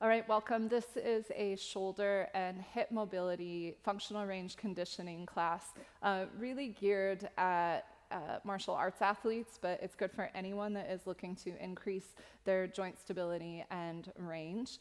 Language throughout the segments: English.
All right, welcome. This is a shoulder and hip mobility functional range conditioning class, really geared at martial arts athletes, but it's good for anyone that is looking to increase their joint stability and range.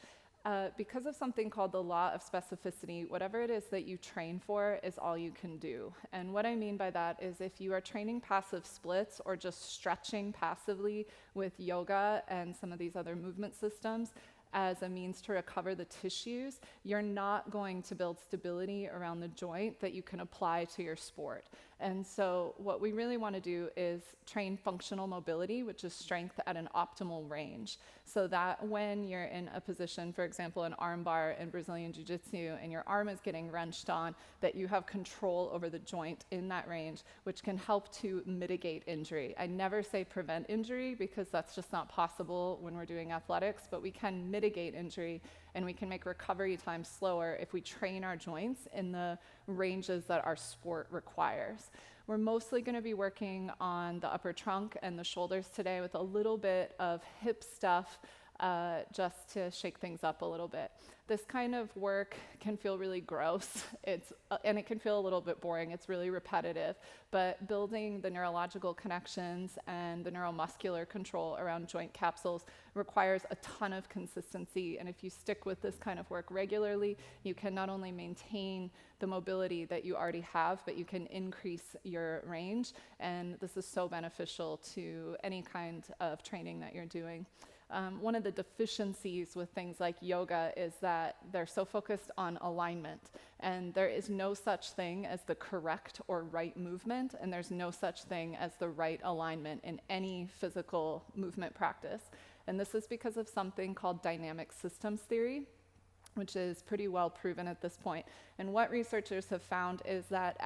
Because of something called the law of specificity, whatever it is that you train for is all you can do. And what I mean by that is if you are training passive splits or just stretching passively with yoga and some of these other movement systems, as a means to recover the tissues, you're not going to build stability around the joint that you can apply to your sport. And so what we really want to do is train functional mobility, which is strength at an optimal range, so that when you're in a position, for example, an arm bar in Brazilian Jiu-Jitsu, and your arm is getting wrenched on, that you have control over the joint in that range, which can help to mitigate injury. I never say prevent injury because that's just not possible when we're doing athletics, but we can mitigate injury and we can make recovery time slower if we train our joints in the ranges that our sport requires. We're mostly going to be working on the upper trunk and the shoulders today with a little bit of hip stuff, just to shake things up a little bit. This kind of work can feel really gross, and it can feel a little bit boring. It's really repetitive, but building the neurological connections and the neuromuscular control around joint capsules requires a ton of consistency, and if you stick with this kind of work regularly, you can not only maintain the mobility that you already have, but you can increase your range, and this is so beneficial to any kind of training that you're doing. One of the deficiencies with things like yoga is that they're so focused on alignment, and there is no such thing as the correct or right movement, and there's no such thing as the right alignment in any physical movement practice. And this is because of something called dynamic systems theory, which is pretty well proven at this point. And what researchers have found is that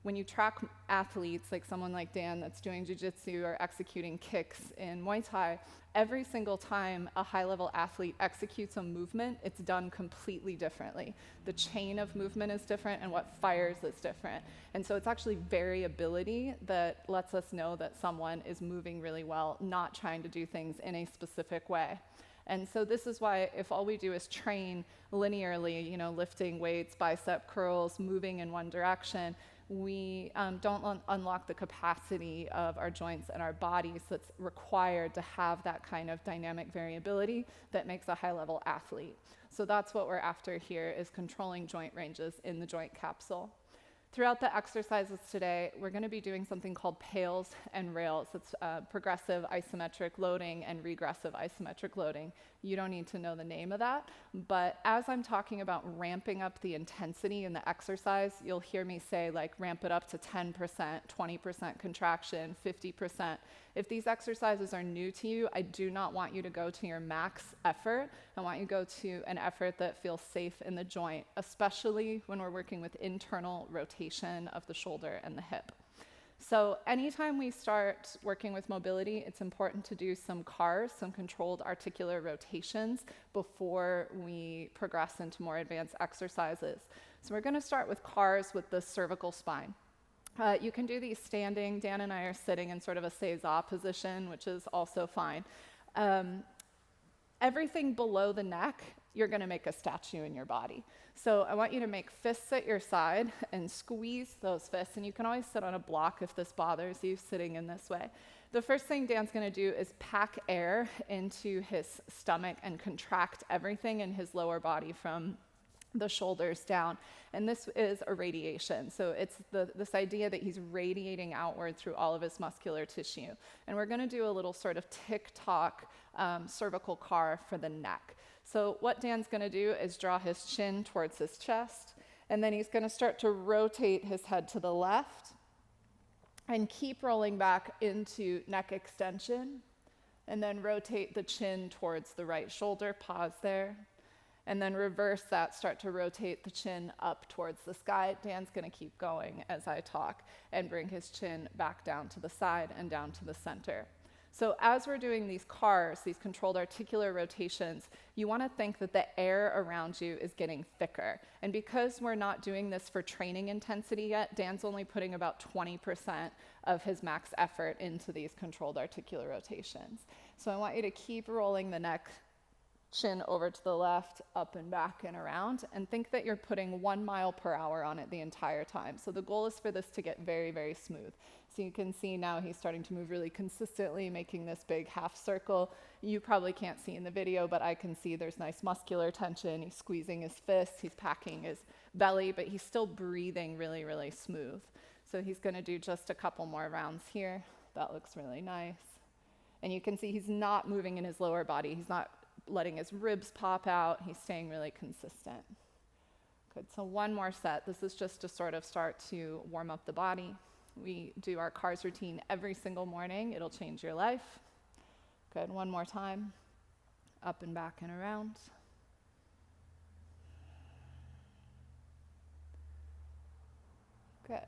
when you track athletes, like someone like Dan that's doing jiu-jitsu or executing kicks in Muay Thai, every single time a high-level athlete executes a movement, it's done completely differently. The chain of movement is different and what fires is different. And so it's actually variability that lets us know that someone is moving really well, not trying to do things in a specific way. And so this is why if all we do is train linearly, lifting weights, bicep curls, moving in one direction, we don't unlock the capacity of our joints and our bodies that's required to have that kind of dynamic variability that makes a high-level athlete. So that's what we're after here, is controlling joint ranges in the joint capsule. Throughout the exercises today, we're going to be doing something called pails and rails. It's progressive isometric loading and regressive isometric loading. You don't need to know the name of that, but as I'm talking about ramping up the intensity in the exercise, you'll hear me say ramp it up to 10%, 20% contraction, 50%. If these exercises are new to you, I do not want you to go to your max effort. I want you to go to an effort that feels safe in the joint, especially when we're working with internal rotation of the shoulder and the hip. So anytime we start working with mobility, it's important to do some CARs, some controlled articular rotations, before we progress into more advanced exercises. So we're going to start with CARs with the cervical spine. You can do these standing. Dan and I are sitting in sort of a seiza position, which is also fine. Everything below the neck, you're going to make a statue in your body. So I want you to make fists at your side and squeeze those fists. And you can always sit on a block if this bothers you, sitting in this way. The first thing Dan's going to do is pack air into his stomach and contract everything in his lower body from the shoulders down. And this is a radiation. So it's this idea that he's radiating outward through all of his muscular tissue. And we're going to do a little sort of tick-tock cervical CAR for the neck. So what Dan's going to do is draw his chin towards his chest, and then he's going to start to rotate his head to the left and keep rolling back into neck extension, and then rotate the chin towards the right shoulder. Pause there. And then reverse that, start to rotate the chin up towards the sky. Dan's going to keep going as I talk and bring his chin back down to the side and down to the center. So as we're doing these CARs, these controlled articular rotations, you want to think that the air around you is getting thicker. And because we're not doing this for training intensity yet, Dan's only putting about 20% of his max effort into these controlled articular rotations. So I want you to keep rolling the neck chin over to the left, up and back and around, and think that you're putting 1 mile per hour on it the entire time. So the goal is for this to get very, very smooth. So you can see now he's starting to move really consistently, making this big half circle. You probably can't see in the video, but I can see there's nice muscular tension. He's squeezing his fists, he's packing his belly, but he's still breathing really, really smooth. So he's gonna do just a couple more rounds here. That looks really nice. And you can see he's not moving in his lower body. He's not letting his ribs pop out. He's staying really consistent. Good, so one more set. This is just to sort of start to warm up the body. We do our CARs routine every single morning. It'll change your life. Good, one more time. Up and back and around. Good.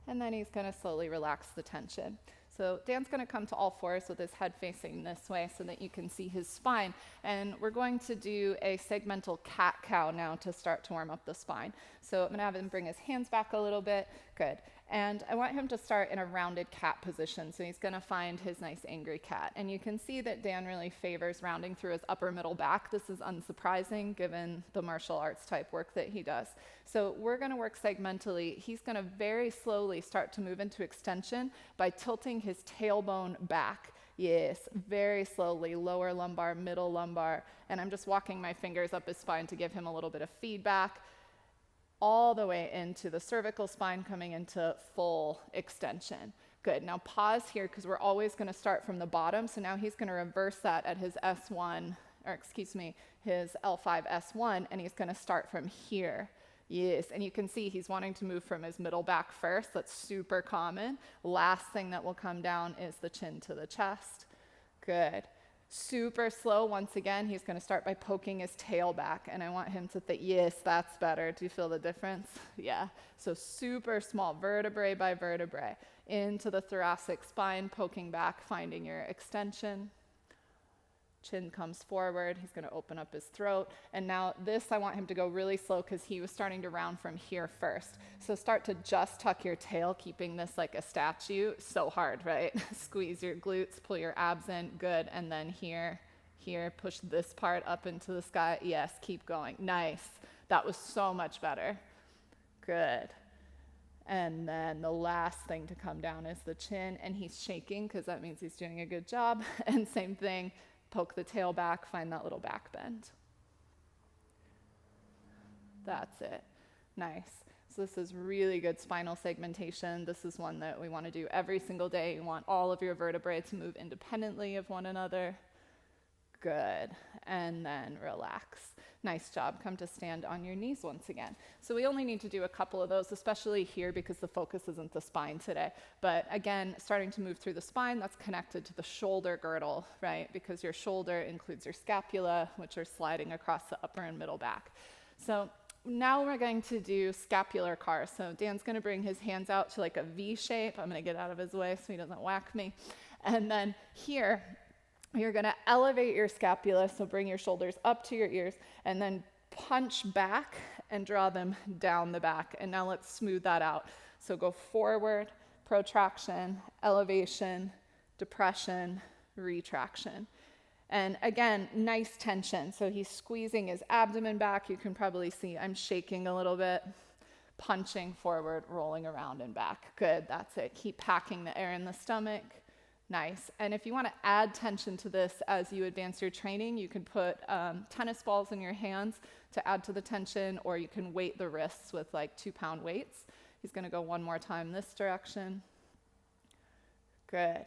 And then he's gonna slowly relax the tension. So Dan's gonna come to all fours with his head facing this way so that you can see his spine. And we're going to do a segmental cat-cow now to start to warm up the spine. So I'm gonna have him bring his hands back a little bit. Good. And I want him to start in a rounded cat position. So he's gonna find his nice angry cat. And you can see that Dan really favors rounding through his upper middle back. This is unsurprising given the martial arts type work that he does. So we're gonna work segmentally. He's gonna very slowly start to move into extension by tilting his tailbone back. Yes, very slowly, lower lumbar, middle lumbar. And I'm just walking my fingers up his spine to give him a little bit of feedback, all the way into the cervical spine, coming into full extension. Good, now pause here because we're always gonna start from the bottom. So now he's gonna reverse that at his S1, or excuse me, his L5 S1, and he's gonna start from here. Yes, and you can see he's wanting to move from his middle back first. That's super common. Last thing that will come down is the chin to the chest. Good. Super slow. Once again, he's going to start by poking his tail back, and I want him to think, yes, that's better. Do you feel the difference? Yeah. So super small, vertebrae by vertebrae, into the thoracic spine, poking back, finding your extension. Chin comes forward. He's going to open up his throat. And now this, I want him to go really slow because he was starting to round from here first. So start to just tuck your tail, keeping this like a statue. So hard, right? Squeeze your glutes, pull your abs in. Good. And then here, push this part up into the sky. Yes, keep going. Nice. That was so much better. Good. And then the last thing to come down is the chin. And he's shaking because that means he's doing a good job. And same thing. Poke the tail back, find that little back bend. That's it. Nice. So this is really good spinal segmentation. This is one that we want to do every single day. You want all of your vertebrae to move independently of one another. Good. And then relax. Nice job. Come to stand on your knees once again. So we only need to do a couple of those, especially here because the focus isn't the spine today. But again, starting to move through the spine, that's connected to the shoulder girdle, right? Because your shoulder includes your scapula, which are sliding across the upper and middle back. So now we're going to do scapular CARs. So Dan's going to bring his hands out to like a V shape. I'm going to get out of his way so he doesn't whack me. And then here, you're going to elevate your scapula, so bring your shoulders up to your ears, and then punch back and draw them down the back. And now let's smooth that out. So go forward, protraction, elevation, depression, retraction. And again, nice tension. So he's squeezing his abdomen back. You can probably see I'm shaking a little bit. Punching forward, rolling around and back. Good, that's it. Keep packing the air in the stomach. Nice. And if you want to add tension to this as you advance your training, you can put tennis balls in your hands to add to the tension, or you can weight the wrists with like 2-pound weights. He's going to go one more time this direction. Good.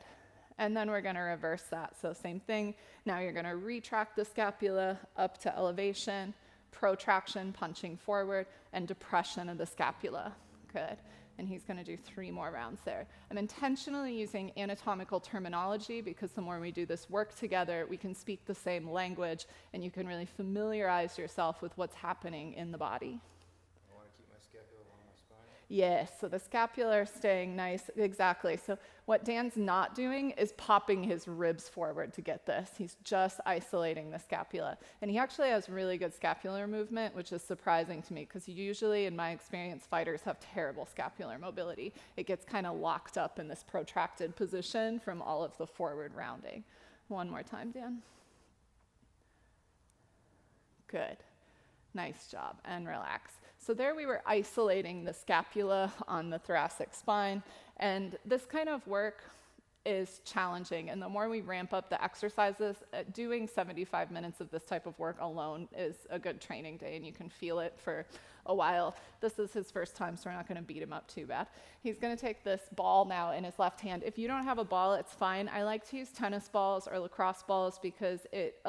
And then we're going to reverse that. So same thing. Now you're going to retract the scapula up to elevation, protraction, punching forward, and depression of the scapula. Good. And he's going to do 3 more rounds there. I'm intentionally using anatomical terminology because the more we do this work together, we can speak the same language and you can really familiarize yourself with what's happening in the body. I want to keep my scapula along my spine. Yes, so the scapular staying nice, exactly. So what Dan's not doing is popping his ribs forward to get this. He's just isolating the scapula. And he actually has really good scapular movement, which is surprising to me because usually in my experience, fighters have terrible scapular mobility. It gets kind of locked up in this protracted position from all of the forward rounding. One more time, Dan. Good. Nice job, and relax. So there we were isolating the scapula on the thoracic spine, and this kind of work is challenging, and the more we ramp up the exercises, doing 75 minutes of this type of work alone is a good training day, and you can feel it for a while. This is his first time, so we're not going to beat him up too bad. He's going to take this ball now in his left hand. If you don't have a ball, it's fine. I like to use tennis balls or lacrosse balls because it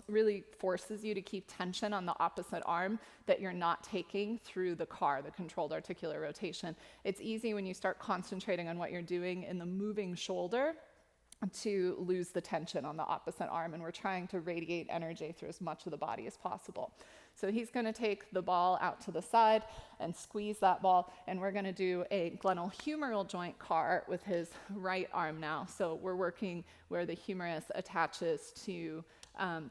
really forces you to keep tension on the opposite arm that you're not taking through the CAR, the controlled articular rotation. It's easy when you start concentrating on what you're doing in the moving shoulder to lose the tension on the opposite arm, and we're trying to radiate energy through as much of the body as possible. So he's going to take the ball out to the side and squeeze that ball, and we're going to do a glenohumeral joint CAR with his right arm now. So we're working where the humerus attaches to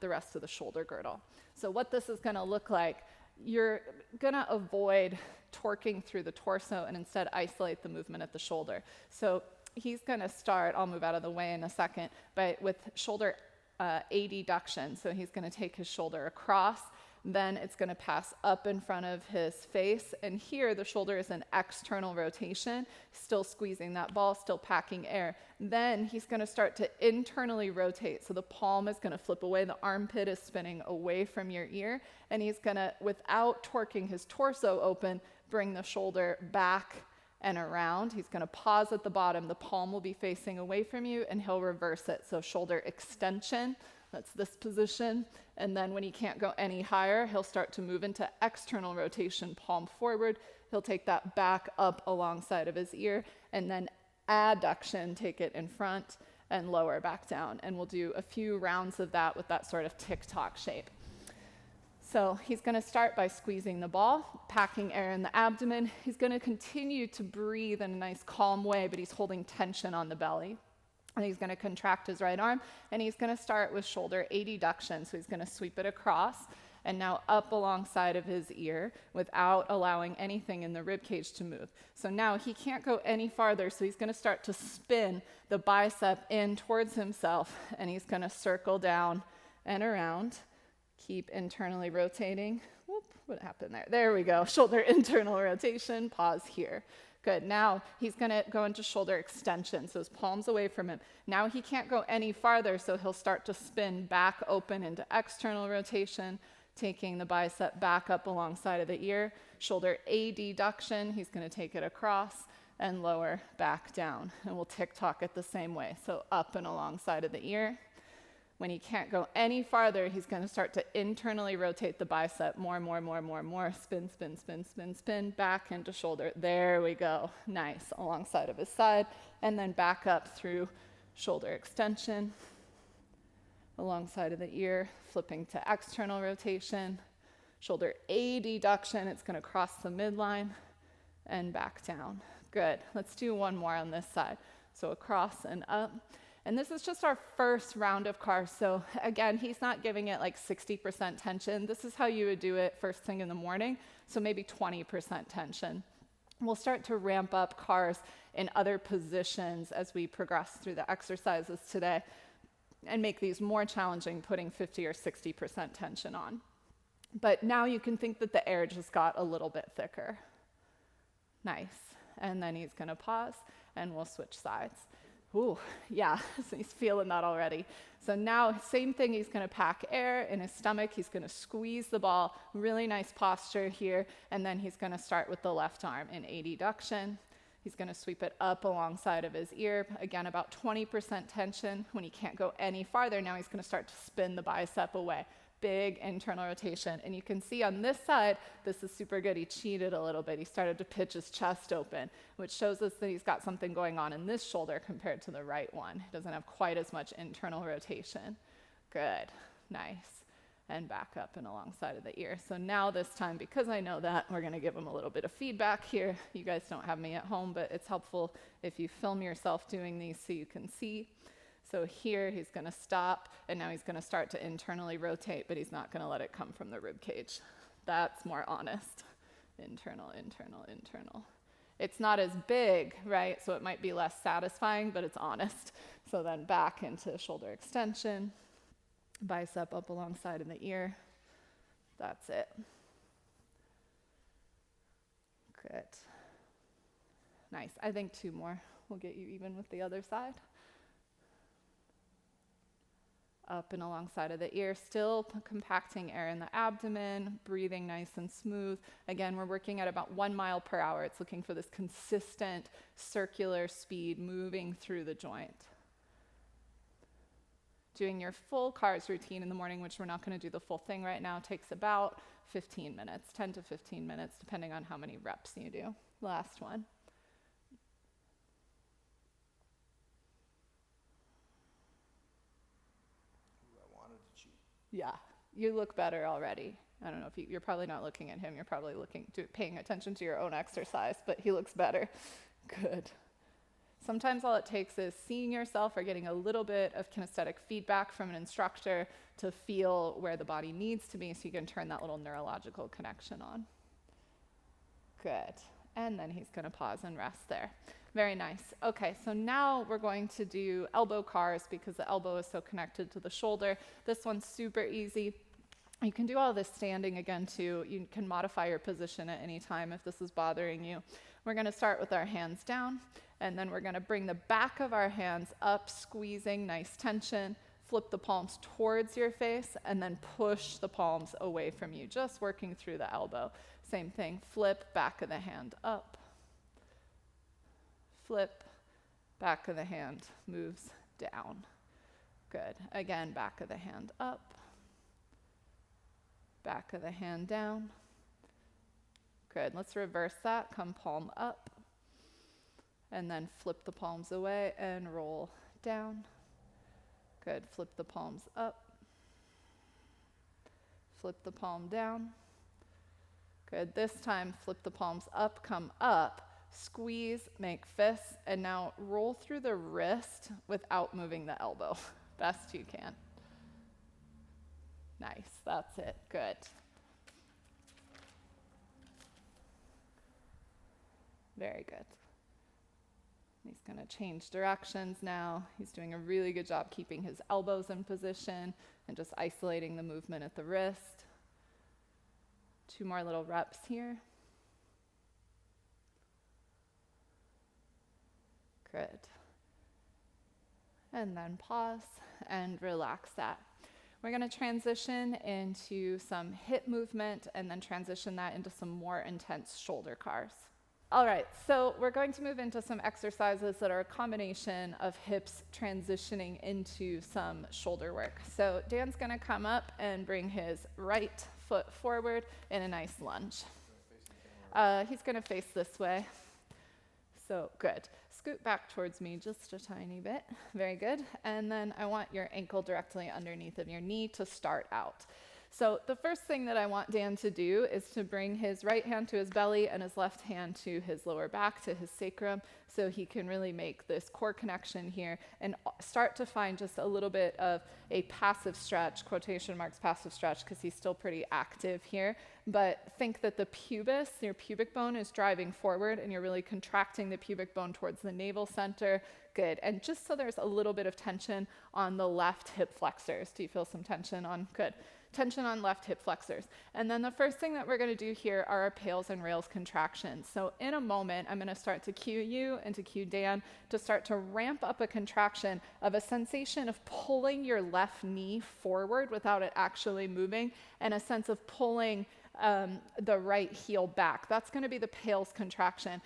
the rest of the shoulder girdle. So what this is going to look like, you're going to avoid torquing through the torso and instead isolate the movement at the shoulder. So he's going to start, I'll move out of the way in a second, but with shoulder adduction. So he's going to take his shoulder across, then it's going to pass up in front of his face, and here the shoulder is an external rotation, still squeezing that ball, still packing air. Then he's going to start to internally rotate, so the palm is going to flip away, the armpit is spinning away from your ear, and he's going to, without torquing his torso open, bring the shoulder back and around. He's going to pause at the bottom, the palm will be facing away from you, and he'll reverse it, so shoulder extension. That's this position. And then when he can't go any higher, he'll start to move into external rotation, palm forward. He'll take that back up alongside of his ear, and then adduction, take it in front and lower back down. And we'll do a few rounds of that with that sort of tick-tock shape. So he's going to start by squeezing the ball, packing air in the abdomen. He's going to continue to breathe in a nice calm way, but he's holding tension on the belly. And he's going to contract his right arm, and he's going to start with shoulder adduction. So he's going to sweep it across and now up alongside of his ear without allowing anything in the rib cage to move. So now he can't go any farther, so he's going to start to spin the bicep in towards himself, and he's going to circle down and around. Keep internally rotating. Whoop, what happened there? There we go. Shoulder internal rotation. Pause here. Good. Now he's going to go into shoulder extension, so his palms away from him. Now he can't go any farther, so he'll start to spin back open into external rotation, taking the bicep back up alongside of the ear. Shoulder adduction, he's going to take it across and lower back down. And we'll tick-tock it the same way, so up and alongside of the ear. When he can't go any farther, he's going to start to internally rotate the bicep more. Spin, spin, spin, spin, spin, back into shoulder. There we go. Nice. Alongside of his side. And then back up through shoulder extension. Alongside of the ear, flipping to external rotation. Shoulder adduction. It's going to cross the midline and back down. Good. Let's do one more on this side. So across and up. And this is just our first round of CARs. So again, he's not giving it like 60% tension. This is how you would do it first thing in the morning. So maybe 20% tension. We'll start to ramp up CARs in other positions as we progress through the exercises today and make these more challenging, putting 50 or 60% tension on. But now you can think that the air just got a little bit thicker. Nice. And then he's going to pause and we'll switch sides. Ooh, yeah, so he's feeling that already. So now, same thing, he's going to pack air in his stomach. He's going to squeeze the ball. Really nice posture here. And then he's going to start with the left arm in adduction. He's going to sweep it up alongside of his ear. Again, about 20% tension. When he can't go any farther, now he's going to start to spin the bicep away. Big internal rotation. And you can see on this side, this is super good. He cheated a little bit. He started to pitch his chest open, which shows us that he's got something going on in this shoulder compared to the right one. He doesn't have quite as much internal rotation. Good. Nice. And back up and alongside of the ear. So now this time, because I know that, we're going to give him a little bit of feedback here. You guys don't have me at home, but it's helpful if you film yourself doing these so you can see. So here he's going to stop, and now he's going to start to internally rotate, but he's not going to let it come from the rib cage. That's more honest. Internal, internal, internal. It's not as big, right? So it might be less satisfying, but it's honest. So then back into shoulder extension, bicep up alongside of the ear, That's it. Good. Nice. I think 2 more will get you even with the other side. Up and alongside of the ear, still compacting air in the abdomen, breathing nice and smooth. Again, we're working at about 1 mile per hour. It's looking for this consistent circular speed moving through the joint. Doing your full CARs routine in the morning, which we're not going to do the full thing right now, takes about 15 minutes, 10 to 15 minutes, depending on how many reps you do. Last one. Yeah, you look better already. I don't know if you're probably not looking at him. You're probably paying attention to your own exercise, but he looks better. Good. Sometimes all it takes is seeing yourself or getting a little bit of kinesthetic feedback from an instructor to feel where the body needs to be so you can turn that little neurological connection on. Good. And then he's going to pause and rest there. Very nice. Okay, so now we're going to do elbow CARs because the elbow is so connected to the shoulder. This one's super easy. You can do all this standing again too. You can modify your position at any time if this is bothering you. We're going to start with our hands down, and then we're going to bring the back of our hands up, squeezing, nice tension. Flip the palms towards your face, and then push the palms away from you, just working through the elbow. Same thing, flip, back of the hand up. Flip, back of the hand moves down. Good. Again, back of the hand up. Back of the hand down. Good. Let's reverse that. Come palm up. And then flip the palms away and roll down. Good. Flip the palms up. Flip the palm down. Good. This time, flip the palms up, come up. Squeeze, make fists, and now roll through the wrist without moving the elbow. Best you can. Nice, that's it, good. Very good. He's going to change directions now. He's doing a really good job keeping his elbows in position and just isolating the movement at the wrist. 2 more little reps here. Good. And then pause and relax that. We're going to transition into some hip movement and then transition that into some more intense shoulder CARs. All right, so we're going to move into some exercises that are a combination of hips transitioning into some shoulder work. So Dan's going to come up and bring his right foot forward in a nice lunge. He's going to face this way. So good. Scoot back towards me just a tiny bit. Very good. And then I want your ankle directly underneath of your knee to start out. So the first thing that I want Dan to do is to bring his right hand to his belly and his left hand to his lower back, to his sacrum, so he can really make this core connection here and start to find just a little bit of a passive stretch, quotation marks passive stretch, because he's still pretty active here. But think that the pubis, your pubic bone, is driving forward and you're really contracting the pubic bone towards the navel center. Good. And just so there's a little bit of tension on the left hip flexors. Do you feel some tension on? Good. Tension on left hip flexors. And then the first thing that we're going to do here are our pails and rails contractions. So in a moment, I'm going to start to cue you and to cue Dan to start to ramp up a contraction of a sensation of pulling your left knee forward without it actually moving, and a sense of pulling the right heel back. That's going to be the pails contraction,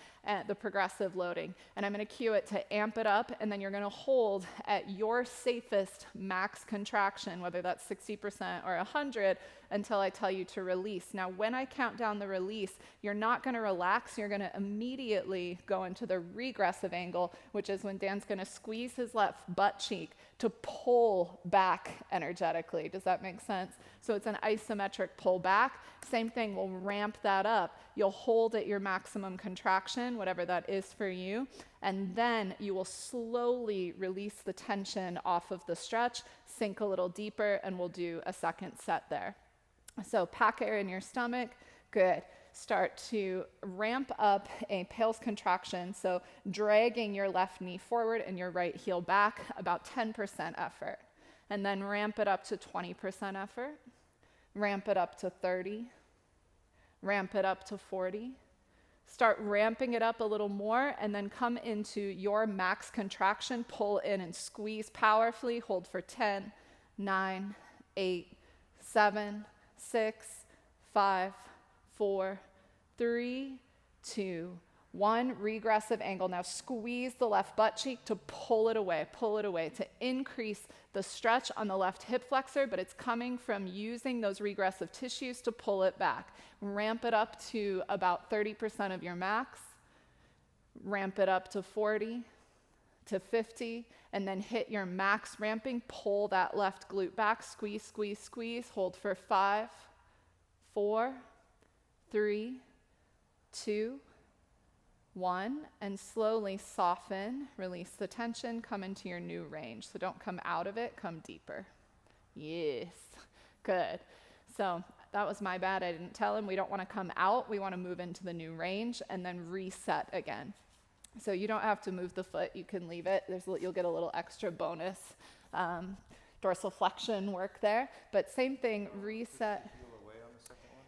the progressive loading. And I'm going to cue it to amp it up, and then you're going to hold at your safest max contraction, whether that's 60% or 100, until I tell you to release. Now, when I count down the release, you're not going to relax. You're going to immediately go into the regressive angle, which is when Dan's going to squeeze his left butt cheek to pull back energetically. Does that make sense? So it's an isometric pull back. Same thing, we'll ramp that up. You'll hold at your maximum contraction, whatever that is for you, and then you will slowly release the tension off of the stretch, sink a little deeper, and we'll do a second set there. So pack air in your stomach, good. Start to ramp up a pails contraction, so dragging your left knee forward and your right heel back, about 10% effort. And then ramp it up to 20% effort. ramp it up to 30, ramp it up to 40. Start ramping it up a little more and then come into your max contraction, pull in and squeeze powerfully, hold for 10, 9, 8, 7, 6, 5, 4, 3, 2, 1. Regressive angle. Now squeeze the left butt cheek to pull it away to increase the stretch on the left hip flexor, but it's coming from using those regressive tissues to pull it back. Ramp it up to about 30% of your max. Ramp it up to 40, to 50, and then hit your max ramping. Pull that left glute back. Squeeze, squeeze, squeeze. Hold for 5, 4, 3, 2, 1, and slowly soften, release the tension, come into your new range. So don't come out of it, come deeper. Yes, good. So that was my bad, I didn't tell him. We don't want to come out, we want to move into the new range and then reset again. So you don't have to move the foot, you can leave it. You'll get a little extra bonus dorsal flexion work there. But same thing, reset.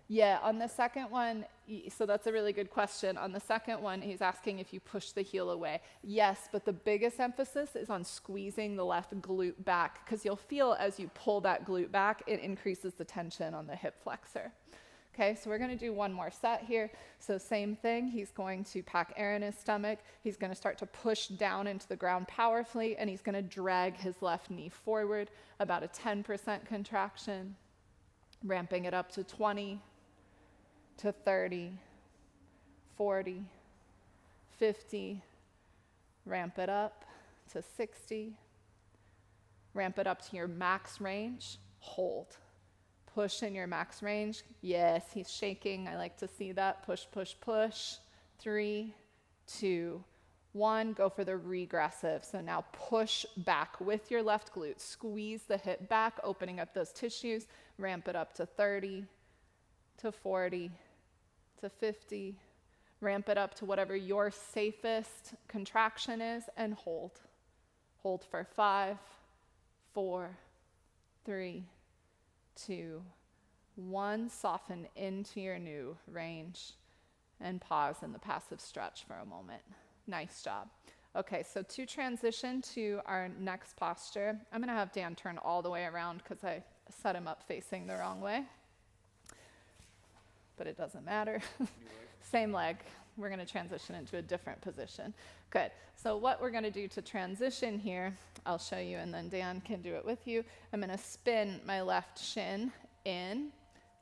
Yeah, on the second one, so that's a really good question. On the second one, he's asking if you push the heel away. Yes, but the biggest emphasis is on squeezing the left glute back, because you'll feel as you pull that glute back, it increases the tension on the hip flexor. Okay, so we're going to do one more set here. So same thing, he's going to pack air in his stomach. He's going to start to push down into the ground powerfully, and he's going to drag his left knee forward, about a 10% contraction, ramping it up to 20, to 30, 40, 50, ramp it up to 60, ramp it up to your max range, hold. Push in your max range. Yes, he's shaking. I like to see that. Push, push, push. 3, 2, 1. Go for the regressive. So now push back with your left glute. Squeeze the hip back, opening up those tissues. Ramp it up to 30, to 40, to 50. Ramp it up to whatever your safest contraction is and hold. Hold for 5, 4, 3, 2, 1. Soften into your new range and pause in the passive stretch for a moment. Nice job. Okay, so to transition to our next posture, I'm going to have Dan turn all the way around because I set him up facing the wrong way. But it doesn't matter. Same leg. We're going to transition into a different position. Good. So what we're going to do to transition here, I'll show you and then Dan can do it with you. I'm going to spin my left shin in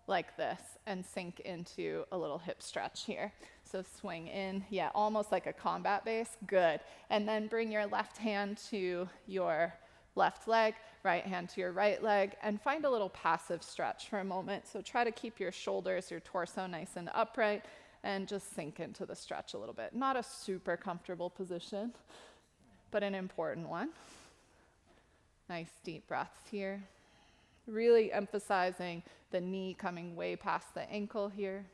like this and sink into a little hip stretch here. So swing in, yeah, almost like a combat base. Good. And then bring your left hand to your left leg, right hand to your right leg, and find a little passive stretch for a moment. So try to keep your shoulders, your torso nice and upright, and just sink into the stretch a little bit. Not a super comfortable position, but an important one. Nice deep breaths here. Really emphasizing the knee coming way past the ankle here.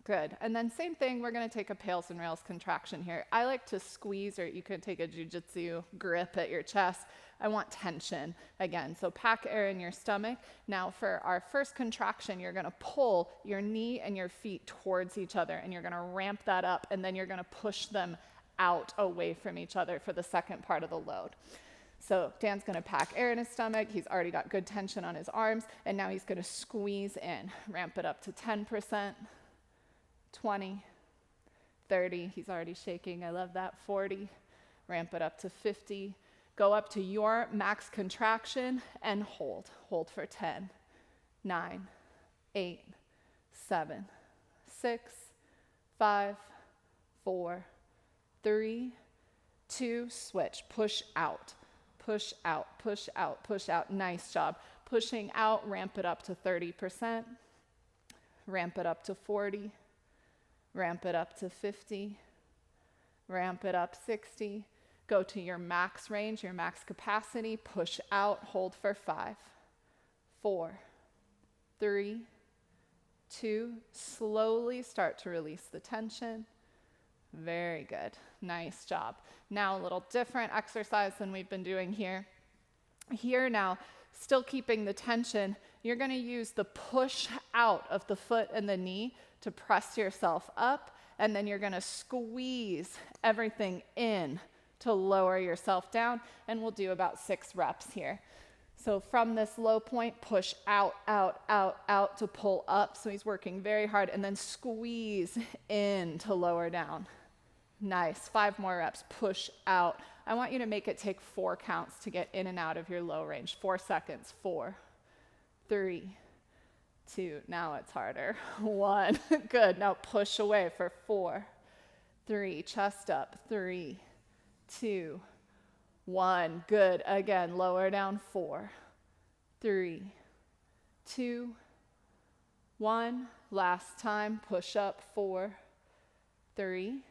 Good. And then same thing, we're going to take a pails and rails contraction here. I like to squeeze, or you could take a jujitsu grip at your chest. I want tension again. So pack air in your stomach. Now for our first contraction, you're going to pull your knee and your feet towards each other, and you're going to ramp that up, and then you're going to push them out away from each other for the second part of the load. So Dan's going to pack air in his stomach. He's already got good tension on his arms, and now he's going to squeeze in. Ramp it up to 10%. 20, 30, he's already shaking, I love that, 40, ramp it up to 50, go up to your max contraction and hold for 10, 9, 8, 7, 6, 5, 4, 3, 2, switch, push out, push out, push out, push out, nice job. Pushing out, ramp it up to 30%, ramp it up to 40, ramp it up to 50, ramp it up 60, go to your max range, your max capacity, push out, hold for 5, 4, 3, 2, slowly start to release the tension. Very good, nice job. Now a little different exercise than we've been doing here. Here now, still keeping the tension, you're going to use the push out of the foot and the knee to press yourself up, and then you're going to squeeze everything in to lower yourself down, and we'll do about 6 reps here. So from this low point, push out, out, out, out to pull up. So he's working very hard, and then squeeze in to lower down. Nice. 5 more reps. Push out. I want you to make it take 4 counts to get in and out of your low range. 4 seconds. 4, 3, 2. Now it's harder. 1. Good. Now push away for 4, 3. Chest up. 3, 2, 1. Good. Again, lower down. 4, 3, 2, 1. Last time. Push up. 4, 3,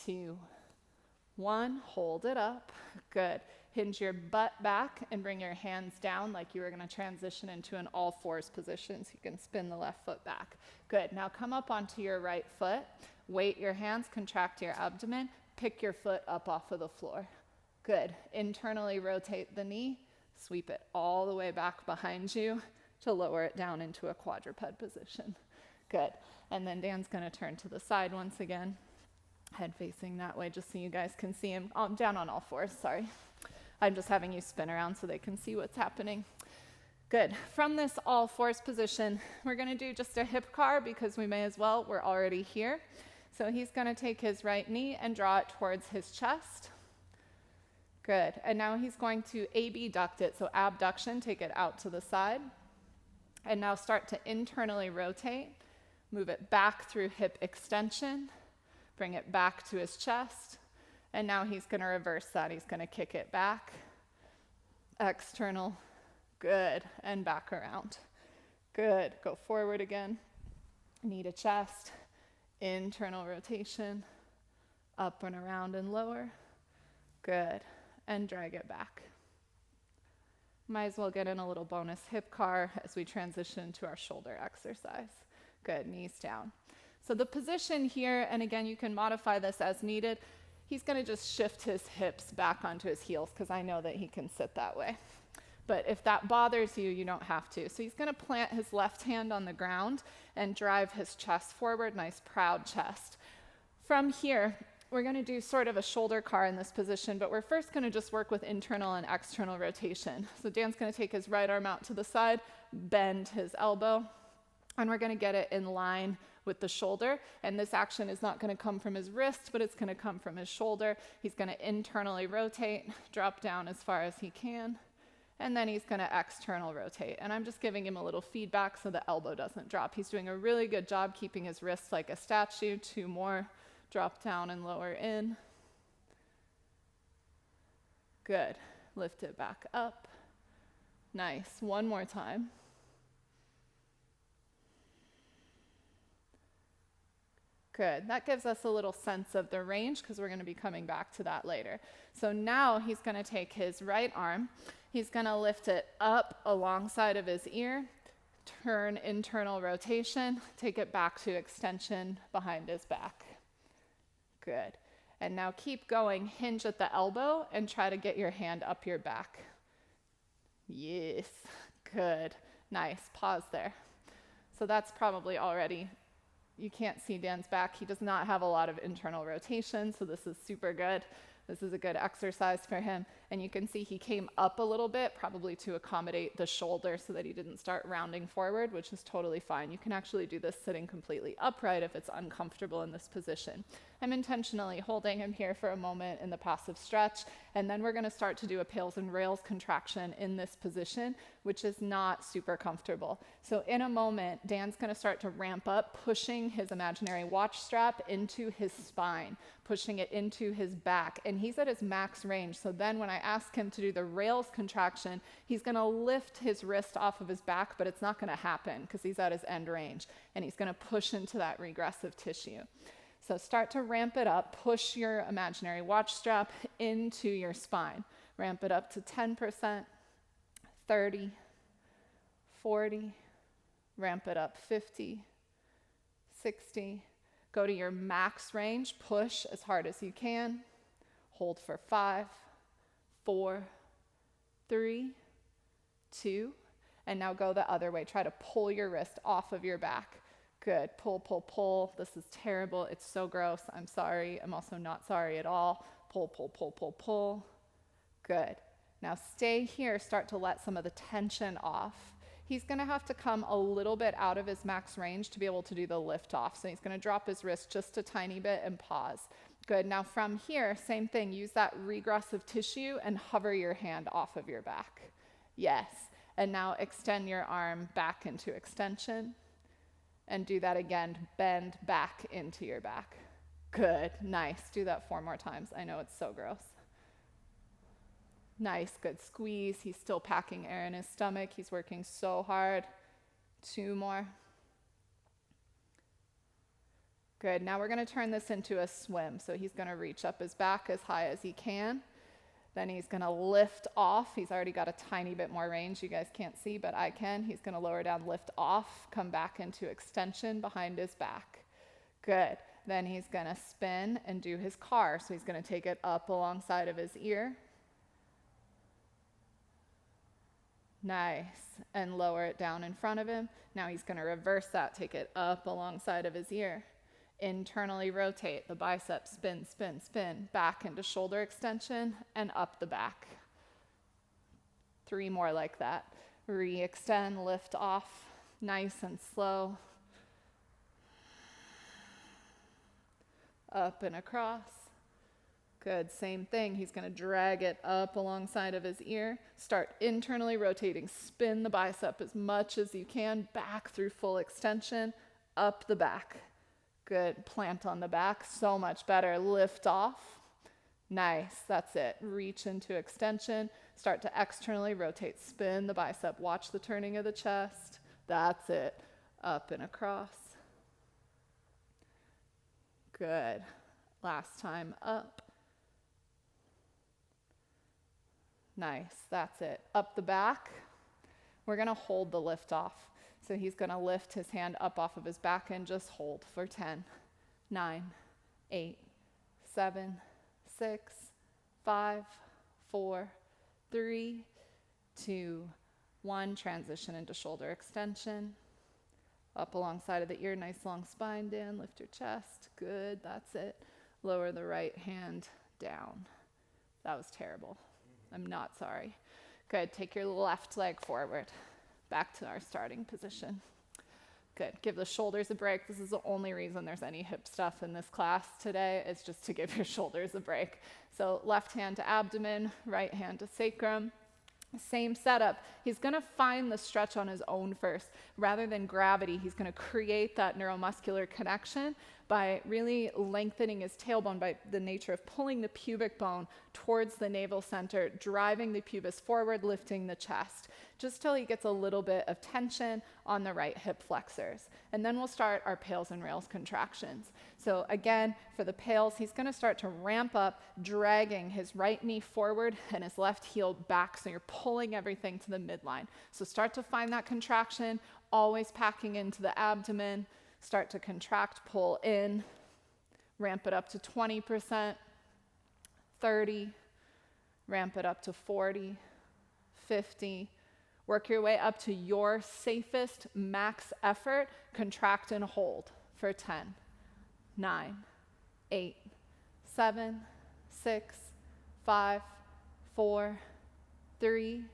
2, 1. Hold it up. Good. Hinge your butt back and bring your hands down like you were going to transition into an all fours position, so you can spin the left foot back. Good. Now come up onto your right foot. Weight your hands, contract your abdomen, pick your foot up off of the floor. Good. Internally rotate the knee, sweep it all the way back behind you to lower it down into a quadruped position. Good. And then Dan's going to turn to the side once again. Head facing that way, just so you guys can see him. Down on all fours, sorry. I'm just having you spin around so they can see what's happening. Good. From this all fours position, we're going to do just a hip car because we may as well. We're already here. So he's going to take his right knee and draw it towards his chest. Good. And now he's going to abduct it, so abduction, take it out to the side. And now start to internally rotate. Move it back through hip extension. Bring it back to his chest. And now he's going to reverse that. He's going to kick it back. External. Good. And back around. Good. Go forward again. Knee to chest. Internal rotation. Up and around and lower. Good. And drag it back. Might as well get in a little bonus hip car as we transition to our shoulder exercise. Good. Knees down. So the position here, and again, you can modify this as needed. He's going to just shift his hips back onto his heels because I know that he can sit that way. But if that bothers you, you don't have to. So he's going to plant his left hand on the ground and drive his chest forward, nice proud chest. From here, we're going to do sort of a shoulder car in this position, but we're first going to just work with internal and external rotation. So Dan's going to take his right arm out to the side, bend his elbow, and we're going to get it in line with the shoulder, and this action is not going to come from his wrist, but it's going to come from his shoulder. He's going to internally rotate, drop down as far as he can, and then he's going to external rotate. And I'm just giving him a little feedback so the elbow doesn't drop. He's doing a really good job keeping his wrist like a statue. 2 more, drop down and lower in. Good. Lift it back up. Nice. 1 more time. Good. That gives us a little sense of the range because we're going to be coming back to that later. So now he's going to take his right arm. He's going to lift it up alongside of his ear, turn internal rotation, take it back to extension behind his back. Good. And now keep going. Hinge at the elbow and try to get your hand up your back. Yes. Good. Nice. Pause there. So that's probably already. You can't see Dan's back. He does not have a lot of internal rotation, so this is super good. This is a good exercise for him. And you can see he came up a little bit, probably to accommodate the shoulder so that he didn't start rounding forward, which is totally fine. You can actually do this sitting completely upright if it's uncomfortable in this position. I'm intentionally holding him here for a moment in the passive stretch, and then we're going to start to do a pails and rails contraction in this position, which is not super comfortable. So in a moment, Dan's going to start to ramp up, pushing his imaginary watch strap into his spine, pushing it into his back, and he's at his max range. So then when I ask him to do the rails contraction, he's going to lift his wrist off of his back, but it's not going to happen because he's at his end range, and he's going to push into that regressive tissue. So start to ramp it up, push your imaginary watch strap into your spine. Ramp it up to 10%, 30, 40, ramp it up 50, 60. Go to your max range, push as hard as you can. Hold for 5, 4, 3, 2, and now go the other way. Try to pull your wrist off of your back. Good. Pull, pull, pull. This is terrible. It's so gross. I'm sorry. I'm also not sorry at all. Pull, pull, pull, pull, pull. Good. Now stay here. Start to let some of the tension off. He's going to have to come a little bit out of his max range to be able to do the lift off. So he's going to drop his wrist just a tiny bit and pause. Good. Now from here, same thing. Use that regressive tissue and hover your hand off of your back. Yes. And now extend your arm back into extension. And do that again. Bend back into your back. Good. Nice. Do that 4 more times. I know it's so gross. Nice. Good. Squeeze. He's still packing air in his stomach. He's working so hard. 2 more. Good. Now we're going to turn this into a swim. So he's going to reach up his back as high as he can. Then he's going to lift off. He's already got a tiny bit more range. You guys can't see, but I can. He's going to lower down, lift off, come back into extension behind his back. Good. Then he's going to spin and do his car. So he's going to take it up alongside of his ear. Nice. And lower it down in front of him. Now he's going to reverse that, take it up alongside of his ear. Internally rotate the bicep, spin, spin, spin, back into shoulder extension and up the back. 3 more like that. Re-extend, lift off, nice and slow. Up and across. Good, same thing. He's going to drag it up alongside of his ear. Start internally rotating. Spin the bicep as much as you can, back through full extension, up the back. Good. Plant on the back. So much better. Lift off. Nice. That's it. Reach into extension. Start to externally rotate. Spin the bicep. Watch the turning of the chest. That's it. Up and across. Good. Last time. Up. Nice. That's it. Up the back. We're going to hold the lift off. So he's going to lift his hand up off of his back and just hold for 10, 9, 8, 7, 6, 5, 4, 3, 2, 1. Transition into shoulder extension. Up alongside of the ear, nice long spine, Dan. Lift your chest. Good, that's it. Lower the right hand down. That was terrible. I'm not sorry. Good, take your left leg forward. Back to our starting position. Good. Give the shoulders a break. This is the only reason there's any hip stuff in this class today, is just to give your shoulders a break. So left hand to abdomen, right hand to sacrum. Same setup. He's going to find the stretch on his own first. Rather than gravity, he's going to create that neuromuscular connection by really lengthening his tailbone by the nature of pulling the pubic bone towards the navel center, driving the pubis forward, lifting the chest, just till he gets a little bit of tension on the right hip flexors. And then we'll start our pails and rails contractions. So again, for the pails, he's going to start to ramp up, dragging his right knee forward and his left heel back. So you're pulling everything to the midline. So start to find that contraction, always packing into the abdomen. Start to contract, pull in, ramp it up to 20%, 30, ramp it up to 40, 50. Work your way up to your safest max effort. Contract and hold for 10, 9, 8, 7, 6, 5, 4, 3,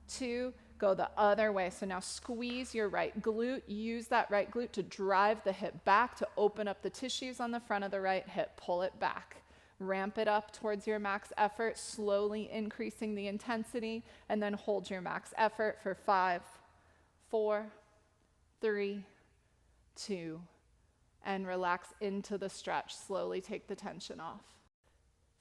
2. Go the other way. So now squeeze your right glute. Use that right glute to drive the hip back to open up the tissues on the front of the right hip. Pull it back. Ramp it up towards your max effort, slowly increasing the intensity, and then hold your max effort for 5, 4, 3, 2, and relax into the stretch. Slowly take the tension off.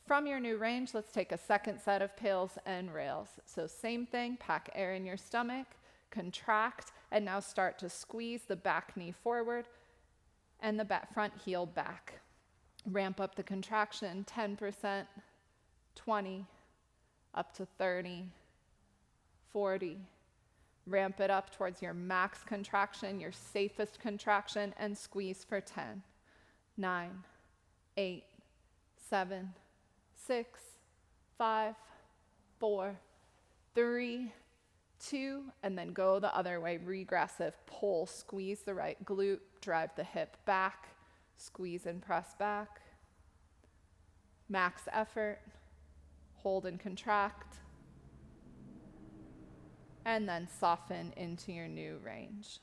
From your new range, let's take a second set of pails and rails. So same thing, pack air in your stomach, contract, and now start to squeeze the back knee forward and the front heel back. Ramp up the contraction, 10%, 20, up to 30, 40. Ramp it up towards your max contraction, your safest contraction, and squeeze for 10, 9, 8, 7, 6, 5, 4, 3, 2, and then go the other way, regressive, pull, squeeze the right glute, drive the hip back, squeeze and press back, max effort, hold and contract, and then soften into your new range.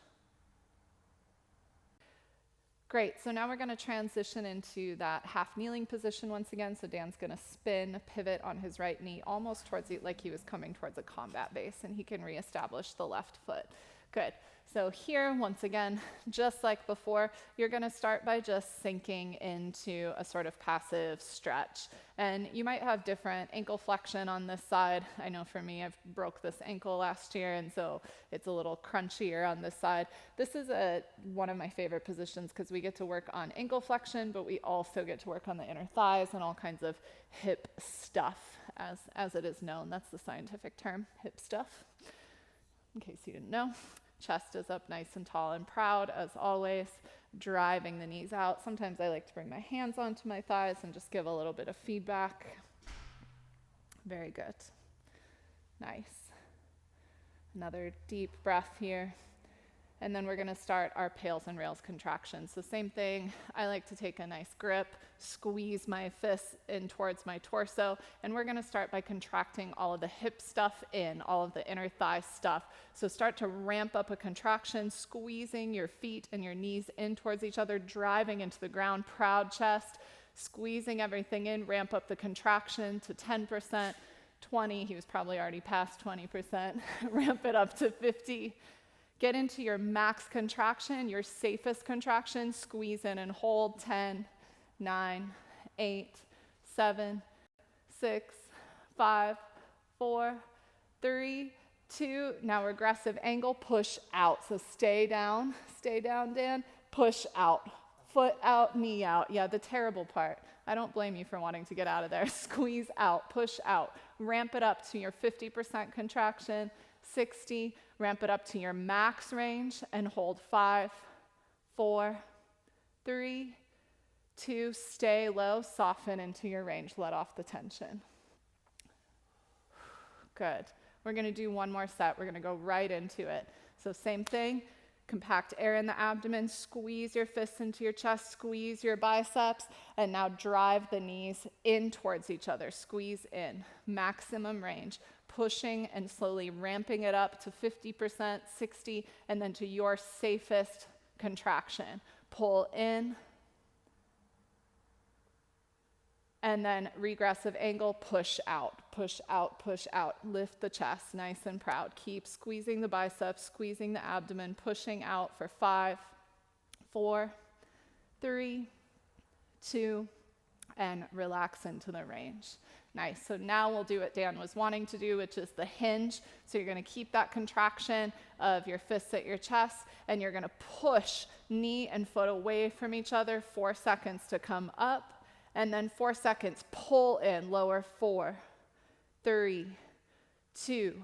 Great, so now we're going to transition into that half kneeling position once again. So Dan's going to spin, pivot on his right knee almost towards like he was coming towards a combat base, and he can reestablish the left foot. Good. So here, once again, just like before, you're going to start by just sinking into a sort of passive stretch. And you might have different ankle flexion on this side. I know for me, I've broke this ankle last year, and so it's a little crunchier on this side. This is one of my favorite positions because we get to work on ankle flexion, but we also get to work on the inner thighs and all kinds of hip stuff, as it is known. That's the scientific term, hip stuff, in case you didn't know. Chest is up nice and tall and proud, as always, driving the knees out. Sometimes I like to bring my hands onto my thighs and just give a little bit of feedback. Very good. Nice. Another deep breath here. And then we're going to start our pails and rails contractions. So same thing, I like to take a nice grip, squeeze my fists in towards my torso, and we're going to start by contracting all of the hip stuff in, all of the inner thigh stuff. So start to ramp up a contraction, squeezing your feet and your knees in towards each other, driving into the ground, proud chest, squeezing everything in, ramp up the contraction to 10%, 20, he was probably already past 20%, ramp it up to 50. Get into your max contraction, your safest contraction, squeeze in and hold, 10, 9, 8, 7, 6, 5, 4, 3, 2. Now regressive angle, push out. So stay down, Dan, push out. Foot out, knee out. Yeah, the terrible part. I don't blame you for wanting to get out of there. Squeeze out, push out. Ramp it up to your 50% contraction, 60, ramp it up to your max range and hold 5, 4, 3, 2, stay low, soften into your range, let off the tension. Good. We're going to do one more set. We're going to go right into it. So same thing, compact air in the abdomen, squeeze your fists into your chest, squeeze your biceps, and now drive the knees in towards each other. Squeeze in, maximum range. Pushing and slowly ramping it up to 50%, 60, and then to your safest contraction. Pull in, and then regressive angle, push out, push out, push out. Lift the chest, nice and proud. Keep squeezing the biceps, squeezing the abdomen, pushing out for 5, 4, 3, 2, and relax into the range. Nice. So now we'll do what Dan was wanting to do, which is the hinge. So you're going to keep that contraction of your fists at your chest, and you're going to push knee and foot away from each other, 4 seconds to come up, and then 4 seconds, pull in, lower, 4, 3, 2,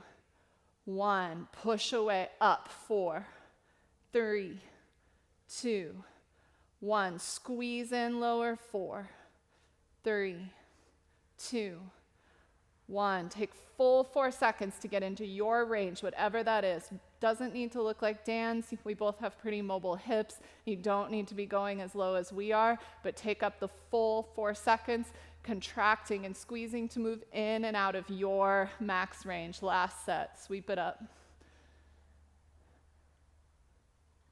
1, push away, up, 4, 3, 2, 1, squeeze in, lower, 4, 3, 2, 1. Take full 4 seconds to get into your range, whatever that is. Doesn't need to look like Dan's. We both have pretty mobile hips. You don't need to be going as low as we are, but take up the full 4 seconds, contracting and squeezing to move in and out of your max range. Last set, sweep it up.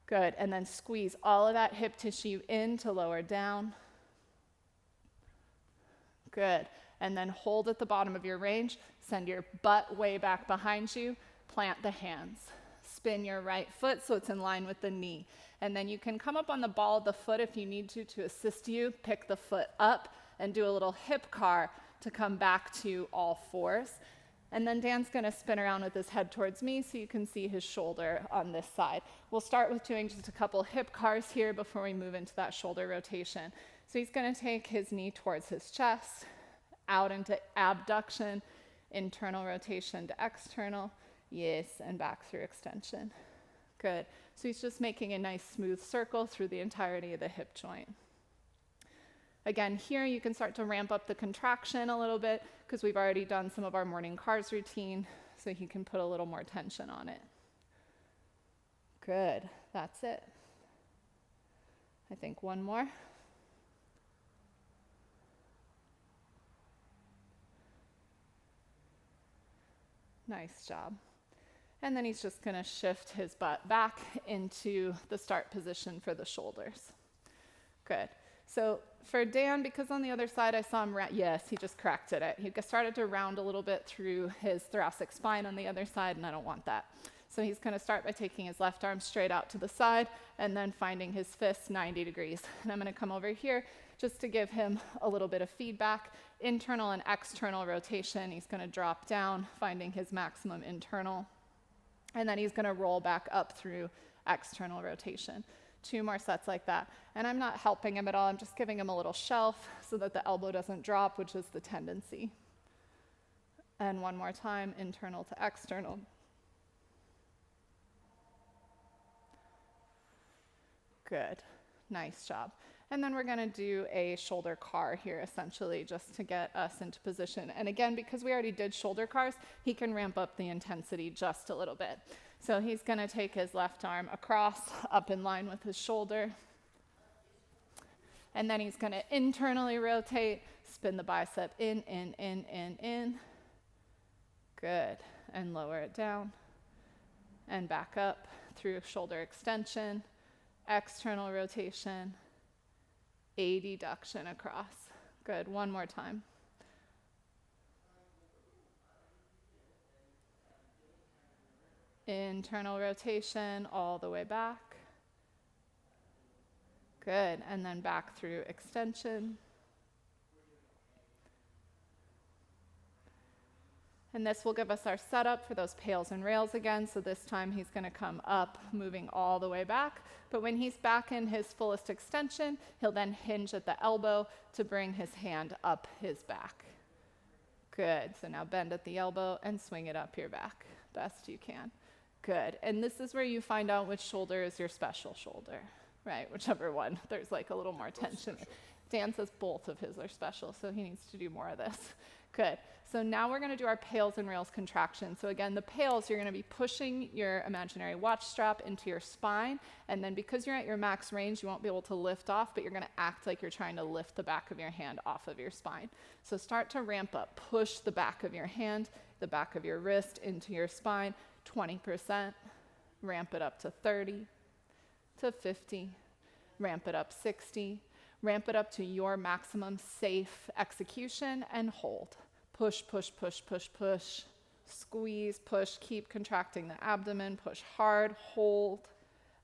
Good, and then squeeze all of that hip tissue in to lower down. Good. And then hold at the bottom of your range, send your butt way back behind you, plant the hands. Spin your right foot so it's in line with the knee. And then you can come up on the ball of the foot if you need to assist you. Pick the foot up and do a little hip car to come back to all fours. And then Dan's going to spin around with his head towards me so you can see his shoulder on this side. We'll start with doing just a couple hip cars here before we move into that shoulder rotation. So he's going to take his knee towards his chest, out into abduction, internal rotation to external, yes, and back through extension. Good. So he's just making a nice smooth circle through the entirety of the hip joint. Again, here you can start to ramp up the contraction a little bit because we've already done some of our morning CARs routine. so he can put a little more tension on it. Good, that's it. I think one more. Nice job. And then he's just going to shift his butt back into the start position for the shoulders. Good. So for Dan, because on the other side I saw him, yes, he just corrected it. He started to round a little bit through his thoracic spine on the other side, and I don't want that. So he's going to start by taking his left arm straight out to the side and then finding his fist 90 degrees. And I'm going to come over here just to give him a little bit of feedback. Internal and external rotation. He's going to drop down, finding his maximum internal. And then he's going to roll back up through external rotation. 2 more sets like that. And I'm not helping him at all. I'm just giving him a little shelf so that the elbow doesn't drop, which is the tendency. And one more time, internal to external. Good. Nice job. And then we're going to do a shoulder car here, essentially, just to get us into position. And again, because we already did shoulder cars, he can ramp up the intensity just a little bit. So he's going to take his left arm across, up in line with his shoulder. And then he's going to internally rotate, spin the bicep in. Good. And lower it down. And back up through shoulder extension, external rotation, adduction across. Good. One more time. Internal rotation all the way back. Good. And then back through extension. And this will give us our setup for those pails and rails again. So this time he's going to come up, moving all the way back. But when he's back in his fullest extension, he'll then hinge at the elbow to bring his hand up his back. Good. So now bend at the elbow and swing it up your back best you can. Good. And this is where you find out which shoulder is your special shoulder, right? Whichever one. There's like a little more tension. Dan says both of his are special, so he needs to do more of this. Good. So now we're going to do our pails and rails contraction. So again, the pails, you're going to be pushing your imaginary watch strap into your spine. And then because you're at your max range, you won't be able to lift off, but you're going to act like you're trying to lift the back of your hand off of your spine. So start to ramp up. Push the back of your hand, the back of your wrist into your spine, 20%. Ramp it up to 30, to 50. Ramp it up 60. Ramp it up to your maximum safe execution and hold. Push, push, push, push, push. Squeeze, push, keep contracting the abdomen. Push hard, hold,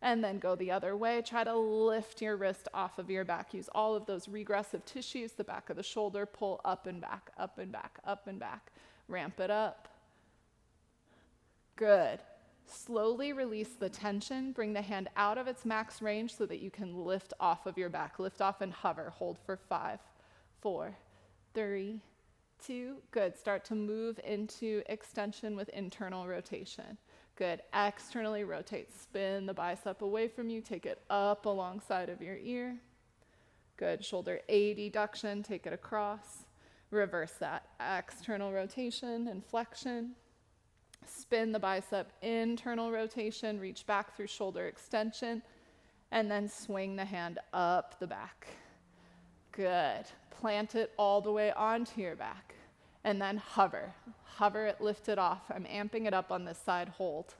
and then go the other way. Try to lift your wrist off of your back. Use all of those regressive tissues, the back of the shoulder. Pull up and back, up and back, up and back. Ramp it up. Good. Slowly release the tension. Bring the hand out of its max range so that you can lift off of your back. Lift off and hover. Hold for 5, 4, 3, 2. Good. Start to move into extension with internal rotation. Good. Externally rotate. Spin the bicep away from you. Take it up alongside of your ear. Good. Shoulder adduction. Take it across. Reverse that. External rotation and flexion. Spin the bicep, internal rotation, reach back through shoulder extension, and then swing the hand up the back. Good. Plant it all the way onto your back, and then hover. Hover it, lift it off. I'm amping it up on this side, hold.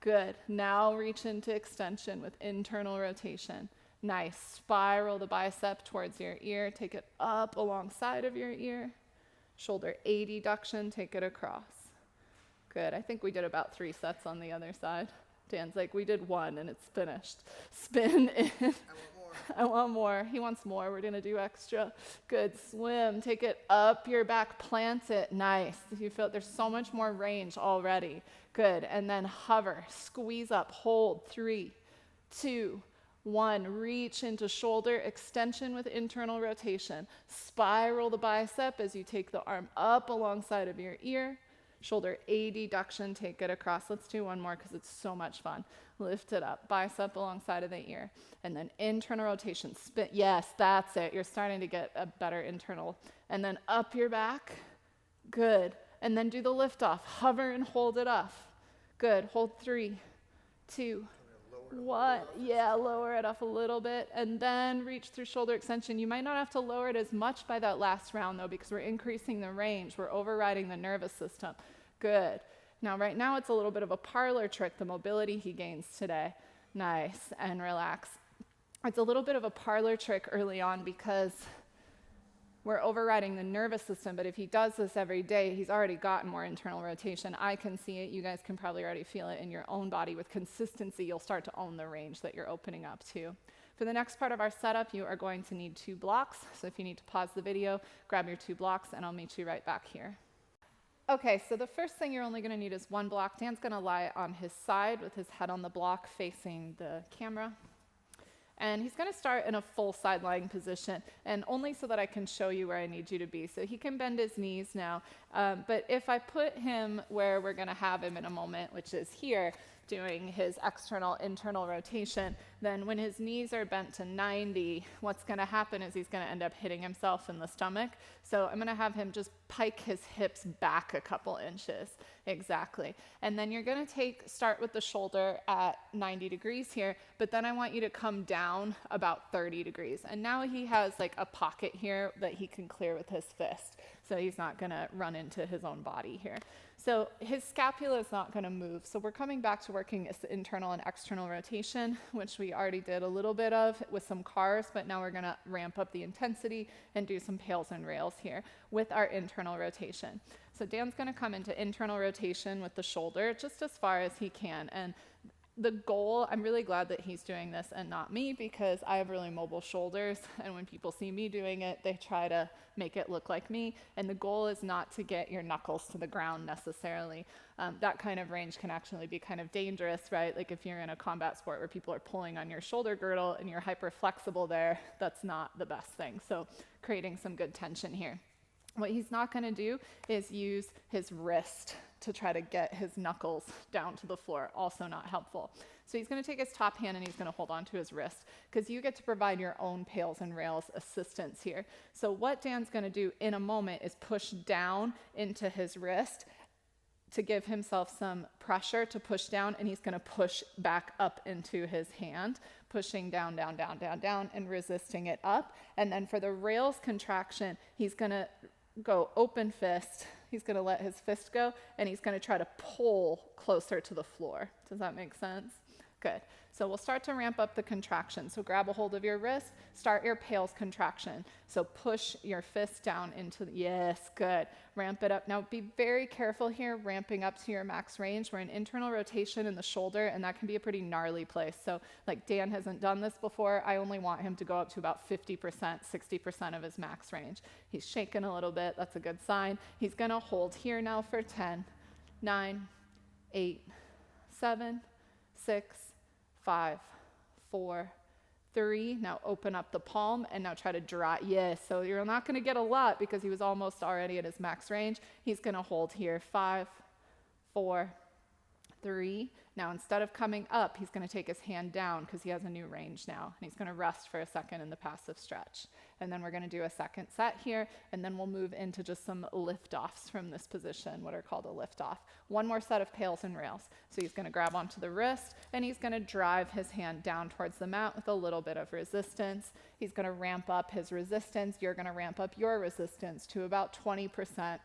Good. Now reach into extension with internal rotation. Nice. Spiral the bicep towards your ear. Take it up alongside of your ear. Shoulder adduction, take it across. Good. I think we did about 3 sets on the other side. Dan's like, we did 1 and it's finished. Spin in. I want more. I want more. He wants more. We're going to do extra. Good. Swim. Take it up your back. Plant it. Nice. You feel there's so much more range already. Good. And then hover. Squeeze up. Hold. 3, 2, 1. Reach into shoulder extension with internal rotation. Spiral the bicep as you take the arm up alongside of your ear. Shoulder adduction, take it across. Let's do one more because it's so much fun. Lift it up, bicep alongside of the ear. And then internal rotation, spin. Yes, that's it. You're starting to get a better internal. And then up your back. Good. And then do the lift off. Hover and hold it off. Good. Hold 3, 2, 1. Yeah, lower it off a little bit. And then reach through shoulder extension. You might not have to lower it as much by that last round, though, because we're increasing the range. We're overriding the nervous system. Good. Now, right now, it's a little bit of a parlor trick, the mobility he gains today. Nice. And relax. It's a little bit of a parlor trick early on because we're overriding the nervous system, but if he does this every day, he's already gotten more internal rotation. I can see it. You guys can probably already feel it in your own body. With consistency, you'll start to own the range that you're opening up to. For the next part of our setup, you are going to need 2 blocks. So if you need to pause the video, grab your 2 blocks, and I'll meet you right back here. Okay, so the first thing you're only going to need is 1 block. Dan's going to lie on his side with his head on the block facing the camera. And he's going to start in a full side lying position, and only so that I can show you where I need you to be. So he can bend his knees now, but if I put him where we're going to have him in a moment, which is here, doing his external internal rotation, then when his knees are bent to 90, what's going to happen is he's going to end up hitting himself in the stomach. So I'm going to have him just pike his hips back a couple inches. Exactly. And then you're going to start with the shoulder at 90 degrees here, but then I want you to come down about 30 degrees. And now he has like a pocket here that he can clear with his fist. So he's not going to run into his own body here. So his scapula is not going to move. So we're coming back to working internal and external rotation, which we already did a little bit of with some CARs, but now we're going to ramp up the intensity and do some pails and rails here with our internal rotation. So Dan's going to come into internal rotation with the shoulder just as far as he can. And the goal, I'm really glad that he's doing this and not me, because I have really mobile shoulders, and when people see me doing it, they try to make it look like me, and the goal is not to get your knuckles to the ground necessarily. That kind of range can actually be kind of dangerous, right? Like if you're in a combat sport where people are pulling on your shoulder girdle and you're hyper flexible there, that's not the best thing. So creating some good tension here. What he's not going to do is use his wrist to try to get his knuckles down to the floor. Also not helpful. So he's going to take his top hand and he's going to hold on to his wrist, because you get to provide your own pails and rails assistance here. So what Dan's going to do in a moment is push down into his wrist to give himself some pressure to push down, and he's going to push back up into his hand, pushing down, down, down, down, down, and resisting it up. And then for the rails contraction, he's going to go open fist. He's going to let his fist go, and he's going to try to pull closer to the floor. Does that make sense? Good. So we'll start to ramp up the contraction. So grab a hold of your wrist, start your pails contraction. So push your fist down into yes, good. Ramp it up. Now be very careful here, ramping up to your max range. We're in internal rotation in the shoulder, and that can be a pretty gnarly place. So like Dan hasn't done this before, I only want him to go up to about 50%, 60% of his max range. He's shaking a little bit. That's a good sign. He's going to hold here now for 10, 9, 8, 7, 6, 5, 4, 3. Now open up the palm and now try to draw. Yes, so you're not going to get a lot because he was almost already at his max range. He's going to hold here 5, 4, 3. Now instead of coming up, he's going to take his hand down because he has a new range now. And he's going to rest for a second in the passive stretch. And then we're going to do a second set here, and then we'll move into just some lift-offs from this position, what are called a lift-off. One more set of pails and rails. So he's going to grab onto the wrist, and he's going to drive his hand down towards the mat with a little bit of resistance. He's going to ramp up his resistance. You're going to ramp up your resistance to about 20%.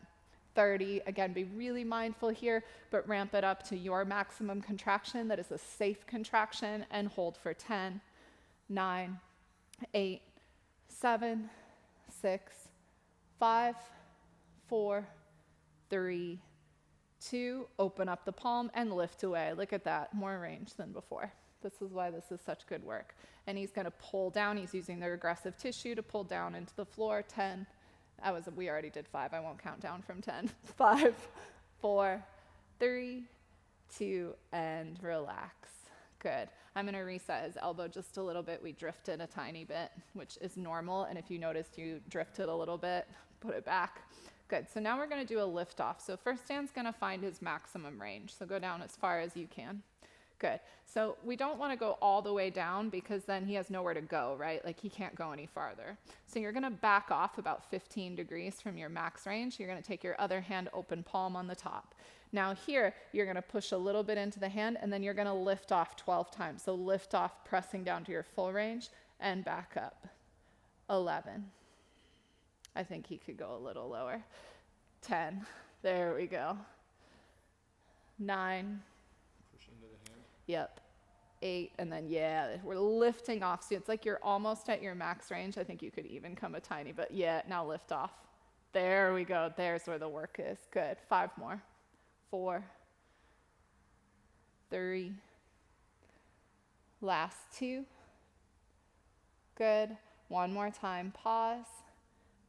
30. Again, be really mindful here, but ramp it up to your maximum contraction that is a safe contraction, and hold for 10, 9, 8, 7, 6, 5, 4, 3, 2. Open up the palm and lift away. Look at that, more range than before. This is why this is such good work. And he's going to pull down. He's using the regressive tissue to pull down into the floor. 10. We already did 5. I won't count down from 10. 5, 4, 3, 2, and relax. Good. I'm going to reset his elbow just a little bit. We drifted a tiny bit, which is normal. And if you noticed you drifted a little bit, put it back. Good. So now we're going to do a lift off. So first Dan's going to find his maximum range. So go down as far as you can. Good. So we don't want to go all the way down because then he has nowhere to go, right? Like he can't go any farther. So you're going to back off about 15 degrees from your max range. You're going to take your other hand open palm on the top. Now here, you're going to push a little bit into the hand and then you're going to lift off 12 times. So lift off, pressing down to your full range and back up. 11. I think he could go a little lower. 10. There we go. 9. Push into the hand. Yep. 8. And then, yeah, we're lifting off. So it's like you're almost at your max range. I think you could even come a tiny bit. Yeah, now lift off. There we go. There's where the work is. Good. 5 more. 4. 3. Last 2. Good. One more time. Pause.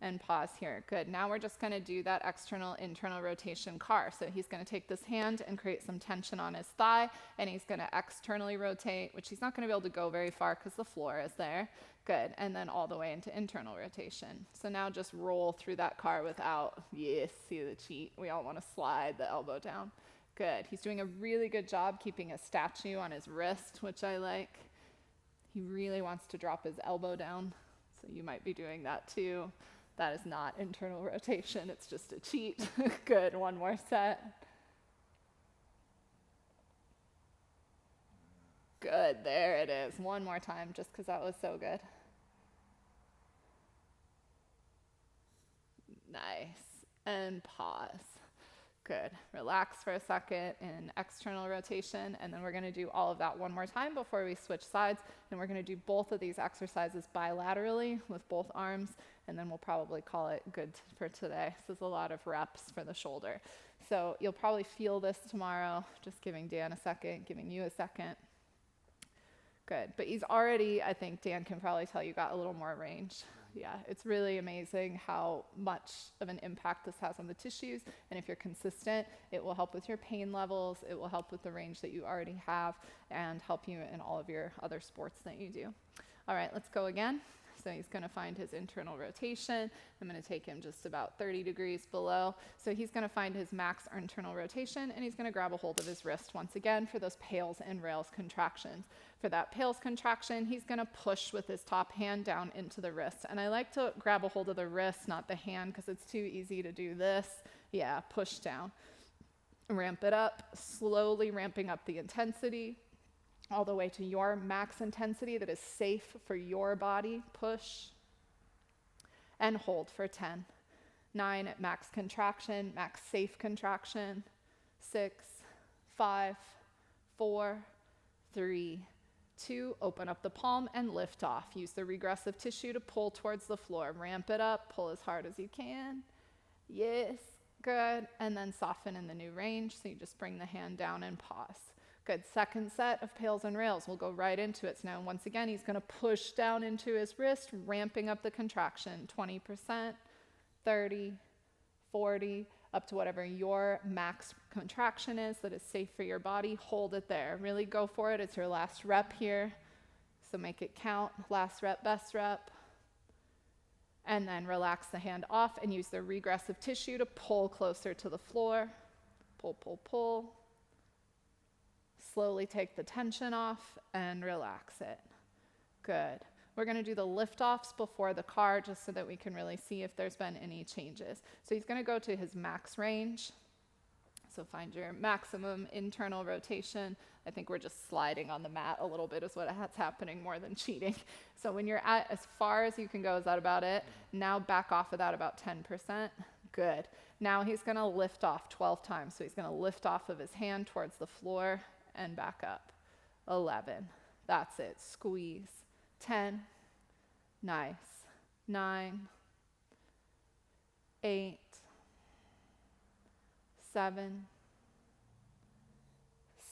And pause here. Good. Now we're just going to do that external internal rotation car. So he's going to take this hand and create some tension on his thigh, and he's going to externally rotate, which he's not going to be able to go very far because the floor is there. Good. And then all the way into internal rotation. So now just roll through that car without, yes, see the cheat. We all want to slide the elbow down. Good. He's doing a really good job keeping a statue on his wrist, which I like. He really wants to drop his elbow down. So you might be doing that too. That is not internal rotation, it's just a cheat. Good, one more set. Good, there it is. One more time, just because that was so good. Nice, and pause. Good, relax for a second in external rotation, and then we're gonna do all of that one more time before we switch sides, and we're gonna do both of these exercises bilaterally with both arms, and then we'll probably call it good for today. This is a lot of reps for the shoulder. So you'll probably feel this tomorrow, just giving Dan a second, giving you a second. Good, but he's already, I think Dan can probably tell you, got a little more range. Yeah, it's really amazing how much of an impact this has on the tissues, and if you're consistent, it will help with your pain levels, it will help with the range that you already have, and help you in all of your other sports that you do. All right, let's go again. So he's going to find his internal rotation. I'm going to take him just about 30 degrees below. So he's going to find his max internal rotation, and he's going to grab a hold of his wrist once again for those pails and rails contractions. For that pails contraction, he's going to push with his top hand down into the wrist. And I like to grab a hold of the wrist, not the hand, because it's too easy to do this. Yeah, push down. Ramp it up, slowly ramping up the intensity all the way to your max intensity that is safe for your body. Push and hold for 10. 9 at max contraction, max safe contraction. 6, 5, 4, 3, 2. Open up the palm and lift off. Use the regressive tissue to pull towards the floor. Ramp it up, pull as hard as you can. Yes, good. And then soften in the new range. So you just bring the hand down and pause. Good. Second set of pails and rails. We'll go right into it. So now once again, he's going to push down into his wrist, ramping up the contraction. 20%, 30, 40, up to whatever your max contraction is that is safe for your body. Hold it there. Really go for it. It's your last rep here. So make it count. Last rep, best rep. And then relax the hand off and use the regressive tissue to pull closer to the floor. Pull, pull, pull. Slowly take the tension off and relax it. Good. We're going to do the lift-offs before the car just so that we can really see if there's been any changes. So he's going to go to his max range. So find your maximum internal rotation. I think we're just sliding on the mat a little bit is what's happening more than cheating. So when you're at as far as you can go, is that about it? Now back off of that about 10%. Good. Now he's going to lift off 12 times. So he's going to lift off of his hand towards the floor and back up. 11. That's it. Squeeze. 10. Nice. 9. 8. 7.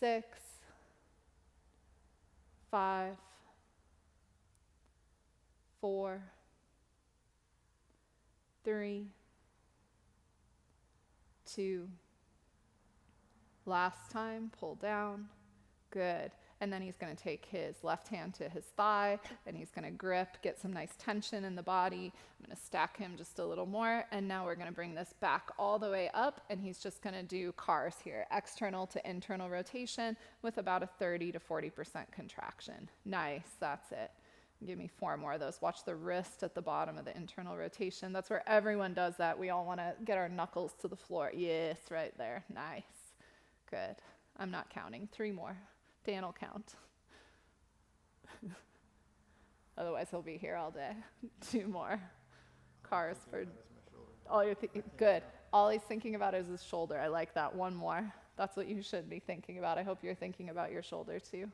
6. 5. 4. 3. 2. Last time, pull down. Good. And then he's going to take his left hand to his thigh, and he's going to grip, get some nice tension in the body. I'm going to stack him just a little more, and now we're going to bring this back all the way up, and he's just going to do CARs here, external to internal rotation with about a 30 to 40% contraction. Nice, that's it. Give me 4 more of those. Watch the wrist at the bottom of the internal rotation. That's where everyone does that. We all want to get our knuckles to the floor. Yes, right there. Nice. Good. I'm not counting. 3 more. Dan will count. Otherwise, he'll be here all day. 2 more. CARs for all you're thinking. Good. All he's thinking about is his shoulder. I like that. 1 more. That's what you should be thinking about. I hope you're thinking about your shoulder too.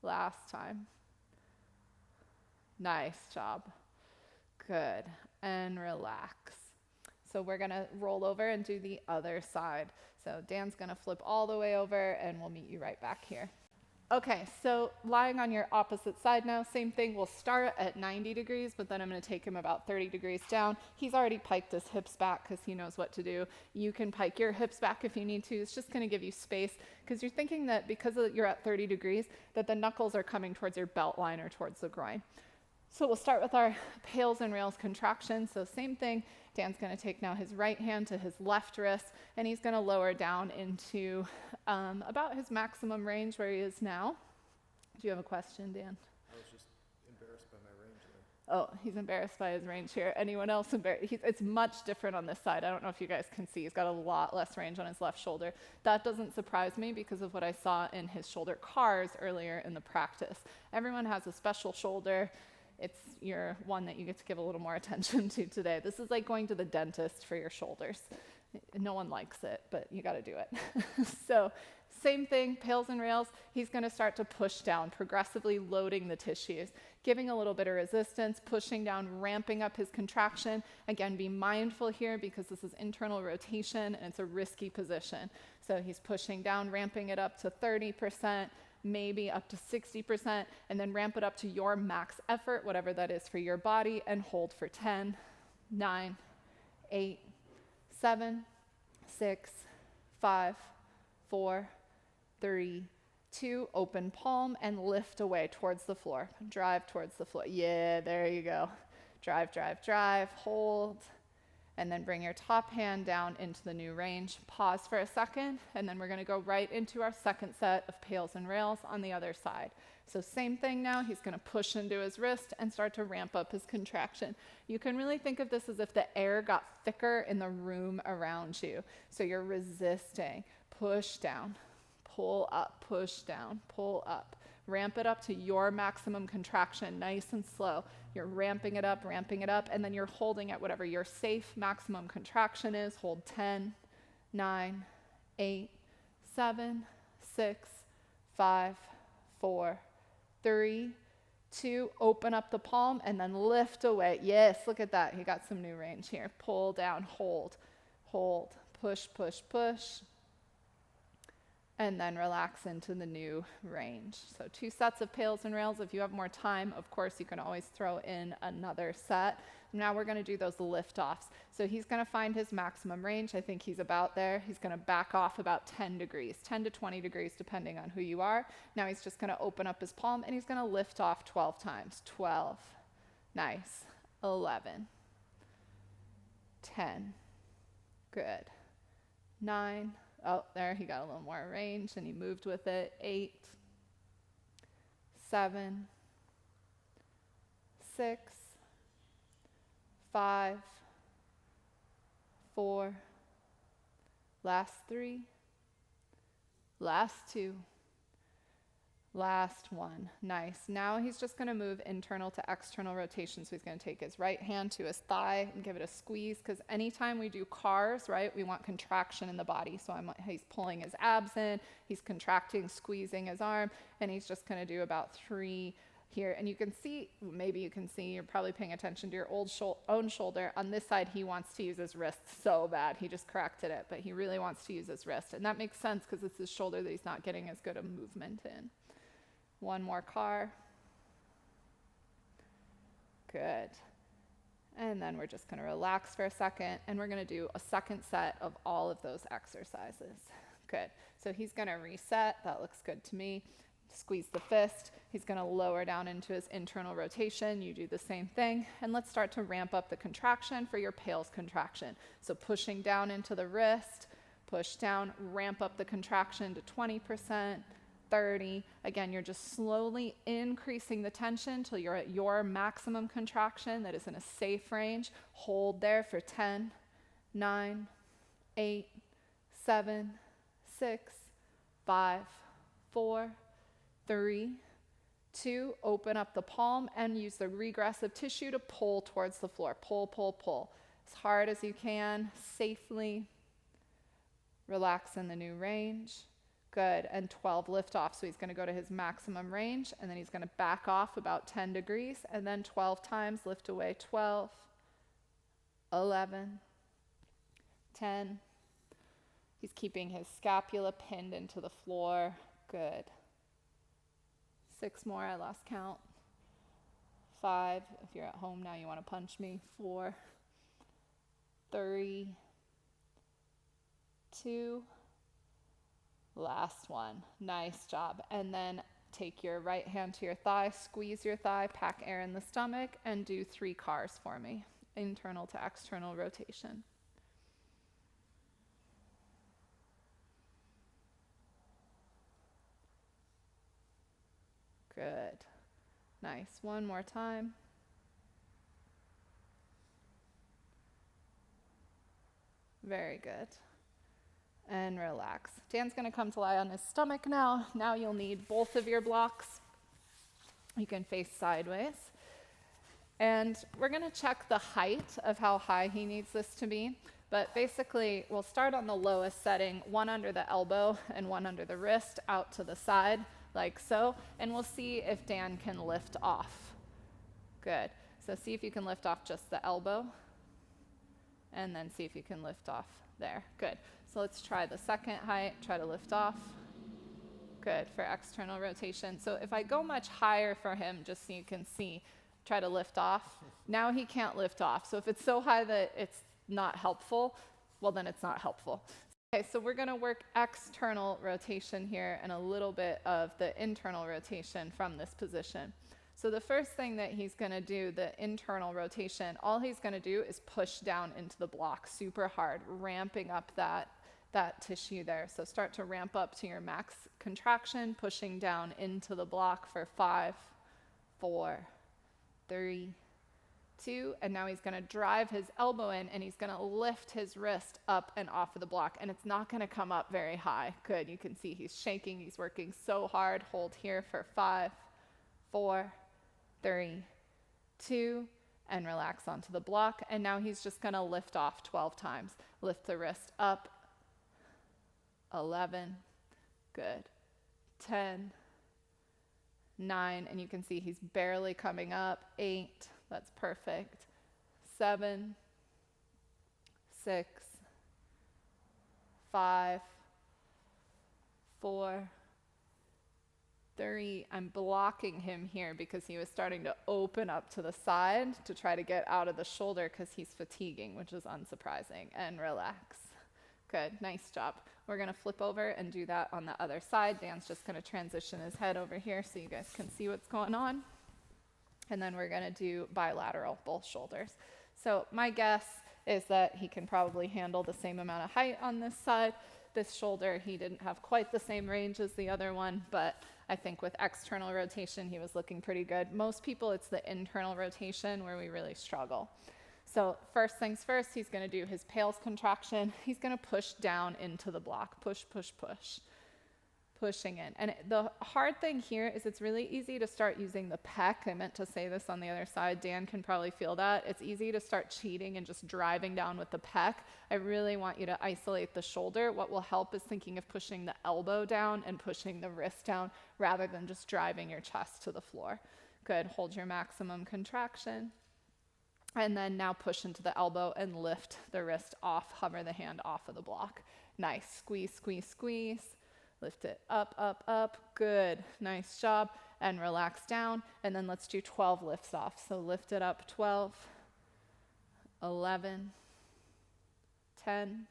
Last time. Nice job. Good. And relax. So we're going to roll over and do the other side. So Dan's going to flip all the way over, and we'll meet you right back here. Okay, so lying on your opposite side now, same thing. We'll start at 90 degrees, but then I'm going to take him about 30 degrees down. He's already piked his hips back because he knows what to do. You can pike your hips back if you need to. It's just going to give you space because you're thinking that because you're at 30 degrees, that the knuckles are coming towards your belt line or towards the groin. So we'll start with our pails and rails contraction. So same thing. Dan's going to take now his right hand to his left wrist, and he's going to lower down into about his maximum range where he is now. Do you have a question, Dan? I was just embarrassed by my range there. Oh, he's embarrassed by his range here. Anyone else embarrassed? It's much different on this side. I don't know if you guys can see. He's got a lot less range on his left shoulder. That doesn't surprise me because of what I saw in his shoulder CARs earlier in the practice. Everyone has a special shoulder. It's your one that you get to give a little more attention to today. This is like going to the dentist for your shoulders. No one likes it, but you got to do it. So same thing, pails and rails. He's going to start to push down, progressively loading the tissues, giving a little bit of resistance, pushing down, ramping up his contraction. Again, be mindful here because this is internal rotation and it's a risky position. So he's pushing down, ramping it up to 30%. Maybe up to 60%, and then ramp it up to your max effort, whatever that is for your body, and hold for 10, 9, 8, 7, 6, 5, 4, 3, 2, open palm, and lift away towards the floor. Drive towards the floor. Yeah, there you go. Drive, drive, drive, hold. And then bring your top hand down into the new range. Pause for a second, and then we're going to go right into our second set of pails and rails on the other side. So same thing now. He's going to push into his wrist and start to ramp up his contraction. You can really think of this as if the air got thicker in the room around you. So you're resisting. Push down, pull up, push down, pull up. Ramp it up to your maximum contraction, nice and slow. You're ramping it up, and then you're holding at whatever your safe maximum contraction is. Hold 10, 9, 8, 7, 6, 5, 4, 3, 2. Open up the palm and then lift away. Yes, look at that. You got some new range here. Pull down, hold, hold, push, push, push. And then relax into the new range. So 2 sets of pails and rails. If you have more time, of course, you can always throw in another set. Now we're going to do those lift-offs. So he's going to find his maximum range. I think he's about there. He's going to back off about 10 degrees, 10 to 20 degrees, depending on who you are. Now he's just going to open up his palm, and he's going to lift off 12 times. 12. Nice. 11. 10. Good. 9. Oh, there, he got a little more range, and he moved with it. 8, 7, 6, 5, 4, last 3, last 2, last 1. Nice. Now he's just going to move internal to external rotation. So he's going to take his right hand to his thigh and give it a squeeze, because anytime we do CARs, right, we want contraction in the body. So he's pulling his abs in, he's contracting, squeezing his arm, and he's just going to do about 3 here. And you can see, maybe you can see, you're probably paying attention to your own shoulder. On this side, he wants to use his wrist so bad. He just corrected it, but he really wants to use his wrist. And that makes sense because it's his shoulder that he's not getting as good a movement in. 1 more CAR. Good. And then we're just going to relax for a second, and we're going to do a second set of all of those exercises. Good. So he's going to reset. That looks good to me. Squeeze the fist. He's going to lower down into his internal rotation. You do the same thing. And let's start to ramp up the contraction for your pails contraction. So pushing down into the wrist, push down, ramp up the contraction to 20%, 30. Again, you're just slowly increasing the tension till you're at your maximum contraction that is in a safe range. Hold there for 10, 9, 8, 7, 6, 5, 4, 3, 2, open up the palm and use the regressive tissue to pull towards the floor. Pull, pull, pull. As hard as you can, safely. Relax in the new range. Good, and 12 lift off. So he's gonna go to his maximum range and then he's gonna back off about 10 degrees and then 12 times, lift away, 12, 11, 10. He's keeping his scapula pinned into the floor. Good. 6 more, I lost count. 5, if you're at home now, you want to punch me. 4, 3, 2, last one. Nice job. And then take your right hand to your thigh, squeeze your thigh, pack air in the stomach, and do 3 CARs for me. Internal to external rotation. Good. Nice. One more time. Very good. And relax. Dan's going to come to lie on his stomach now. Now you'll need both of your blocks. You can face sideways. And we're going to check the height of how high he needs this to be. But basically, we'll start on the lowest setting, one under the elbow and one under the wrist, out to the side, like so. And we'll see if Dan can lift off. Good. So see if you can lift off just the elbow. And then see if you can lift off there. Good. So let's try the second height. Try to lift off. Good, for external rotation. So if I go much higher for him, just so you can see, try to lift off. Now he can't lift off. So if it's so high that it's not helpful, well, then it's not helpful. Okay, so we're going to work external rotation here and a little bit of the internal rotation from this position. So the first thing that he's going to do, the internal rotation, all he's going to do is push down into the block super hard, ramping up that tissue there. So start to ramp up to your max contraction, pushing down into the block for 5, 4, 3, 2, and now he's going to drive his elbow in and he's going to lift his wrist up and off of the block, and it's not going to come up very high. Good, you can see he's shaking, he's working so hard. Hold here for 5, 4, 3, 2, and relax onto the block. And now he's just going to lift off 12 times. Lift the wrist up. 11, good. 10, 9, and you can see he's barely coming up. 8, that's perfect. 7, 6, 5, 4, 3. I'm blocking him here because he was starting to open up to the side to try to get out of the shoulder because he's fatiguing, which is unsurprising. And relax. Good, nice job. We're going to flip over and do that on the other side. Dan's just going to transition his head over here so you guys can see what's going on. And then we're going to do bilateral, both shoulders. So my guess is that he can probably handle the same amount of height on this side. This shoulder, he didn't have quite the same range as the other one, but I think with external rotation, he was looking pretty good. Most people, it's the internal rotation where we really struggle. So first things first, he's going to do his pails contraction. He's going to push down into the block. Push, push, push. Pushing in. And the hard thing here is it's really easy to start using the pec. I meant to say this on the other side. Dan can probably feel that. It's easy to start cheating and just driving down with the pec. I really want you to isolate the shoulder. What will help is thinking of pushing the elbow down and pushing the wrist down rather than just driving your chest to the floor. Good. Hold your maximum contraction. And then now push into the elbow and lift the wrist off, hover the hand off of the block. Nice, squeeze, squeeze, squeeze. Lift it up, up, up, good, nice job. And relax down, and then let's do 12 lifts off. So lift it up, 12, 11, 10,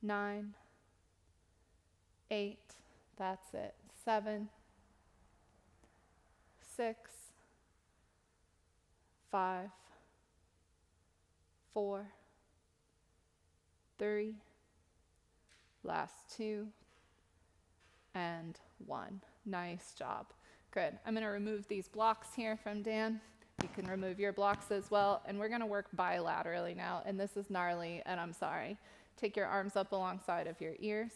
9, 8, that's it, 7, 6, 5, 4, 3, last 2, and 1. Nice job. Good. I'm going to remove these blocks here from Dan. You can remove your blocks as well. And we're going to work bilaterally now. And this is gnarly, and I'm sorry. Take your arms up alongside of your ears.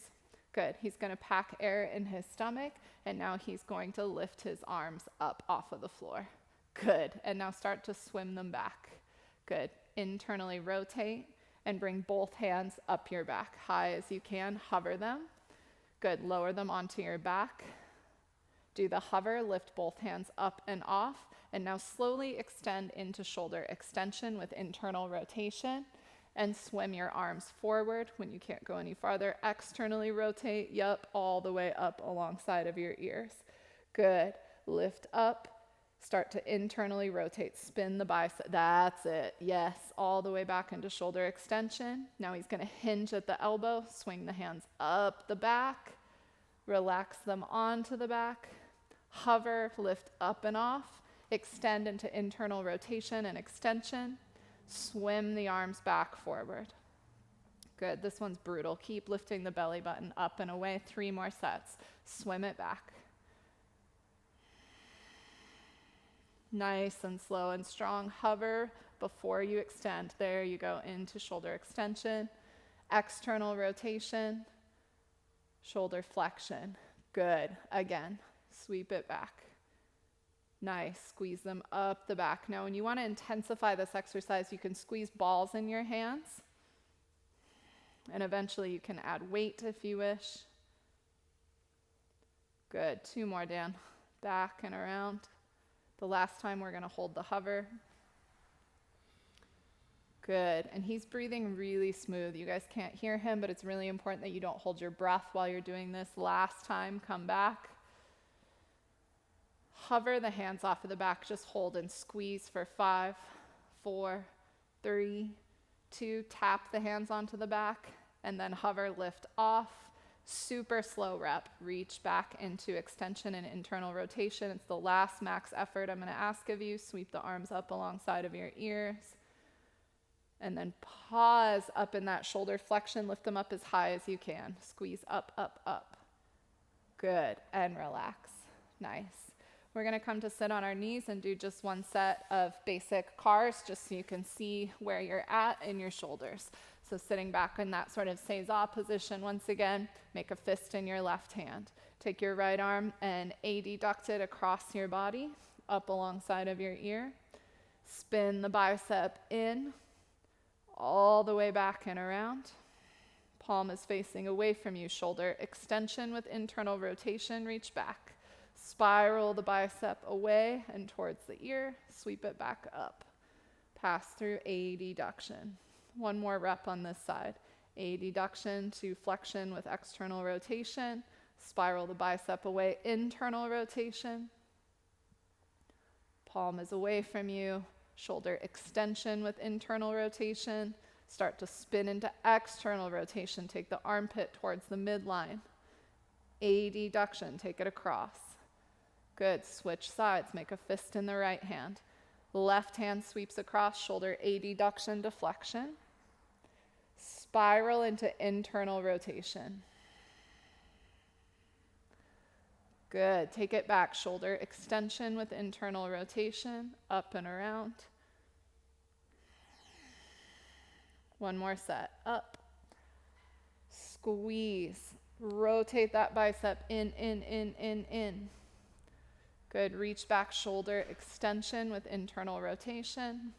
Good. He's going to pack air in his stomach. And now he's going to lift his arms up off of the floor. Good. And now start to swim them back. Good. Internally rotate and bring both hands up your back. High as you can. Hover them. Good. Lower them onto your back. Do the hover. Lift both hands up and off. And now slowly extend into shoulder extension with internal rotation. And swim your arms forward when you can't go any farther. Externally rotate. Yup. All the way up alongside of your ears. Good. Lift up. Start to internally rotate. Spin the bicep. That's it. Yes. All the way back into shoulder extension. Now he's going to hinge at the elbow. Swing the hands up the back. Relax them onto the back. Hover. Lift up and off. Extend into internal rotation and extension. Swim the arms back forward. Good. This one's brutal. Keep lifting the belly button up and away. 3 more sets. Swim it back. Nice and slow and strong. Hover before you extend. There you go, into shoulder extension. External rotation. Shoulder flexion. Good. Again, sweep it back. Nice. Squeeze them up the back. Now, when you want to intensify this exercise, you can squeeze balls in your hands. And eventually you can add weight if you wish. Good. 2 more, Dan. Back and around. The last time we're going to hold the hover. Good. And he's breathing really smooth. You guys can't hear him, but it's really important that you don't hold your breath while you're doing this. Last time, come back. Hover the hands off of the back. Just hold and squeeze for 5, 4, 3, 2. Tap the hands onto the back and then hover, lift off. Super slow rep. Reach back into extension and internal rotation. It's the last max effort I'm going to ask of you. Sweep the arms up alongside of your ears. And then pause up in that shoulder flexion. Lift them up as high as you can. Squeeze up, up, up. Good. And relax. Nice. We're going to come to sit on our knees and do just 1 set of basic CARs, just so you can see where you're at in your shoulders. So sitting back in that sort of César position, once again, make a fist in your left hand. Take your right arm and adduct it across your body, up alongside of your ear. Spin the bicep in, all the way back and around. Palm is facing away from you. Shoulder extension with internal rotation. Reach back. Spiral the bicep away and towards the ear. Sweep it back up. Pass through adduction. 1 more rep on this side. Adduction to flexion with external rotation. Spiral the bicep away. Internal rotation. Palm is away from you. Shoulder extension with internal rotation. Start to spin into external rotation. Take the armpit towards the midline. Adduction. Take it across. Good. Switch sides. Make a fist in the right hand. Left hand sweeps across. Shoulder adduction to flexion. Spiral into internal rotation. Good. Take it back. Shoulder extension with internal rotation. Up and around. 1 more set. Up. Squeeze. Rotate that bicep in, in. Good. Reach back, shoulder extension with internal rotation.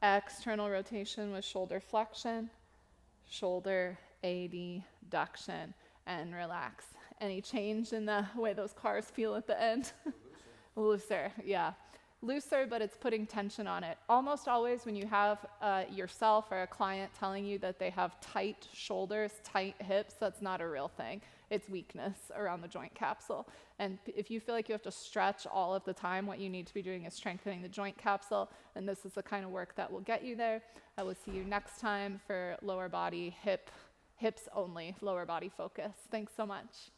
External rotation with shoulder flexion. Shoulder adduction. And relax. Any change in the way those CARs feel at the end? Looser, yeah. Looser, but it's putting tension on it. Almost always when you have yourself or a client telling you that they have tight shoulders, tight hips, that's not a real thing. It's weakness around the joint capsule. And if you feel like you have to stretch all of the time, what you need to be doing is strengthening the joint capsule, and this is the kind of work that will get you there. I will see you next time for lower body, hips only, lower body focus. Thanks so much.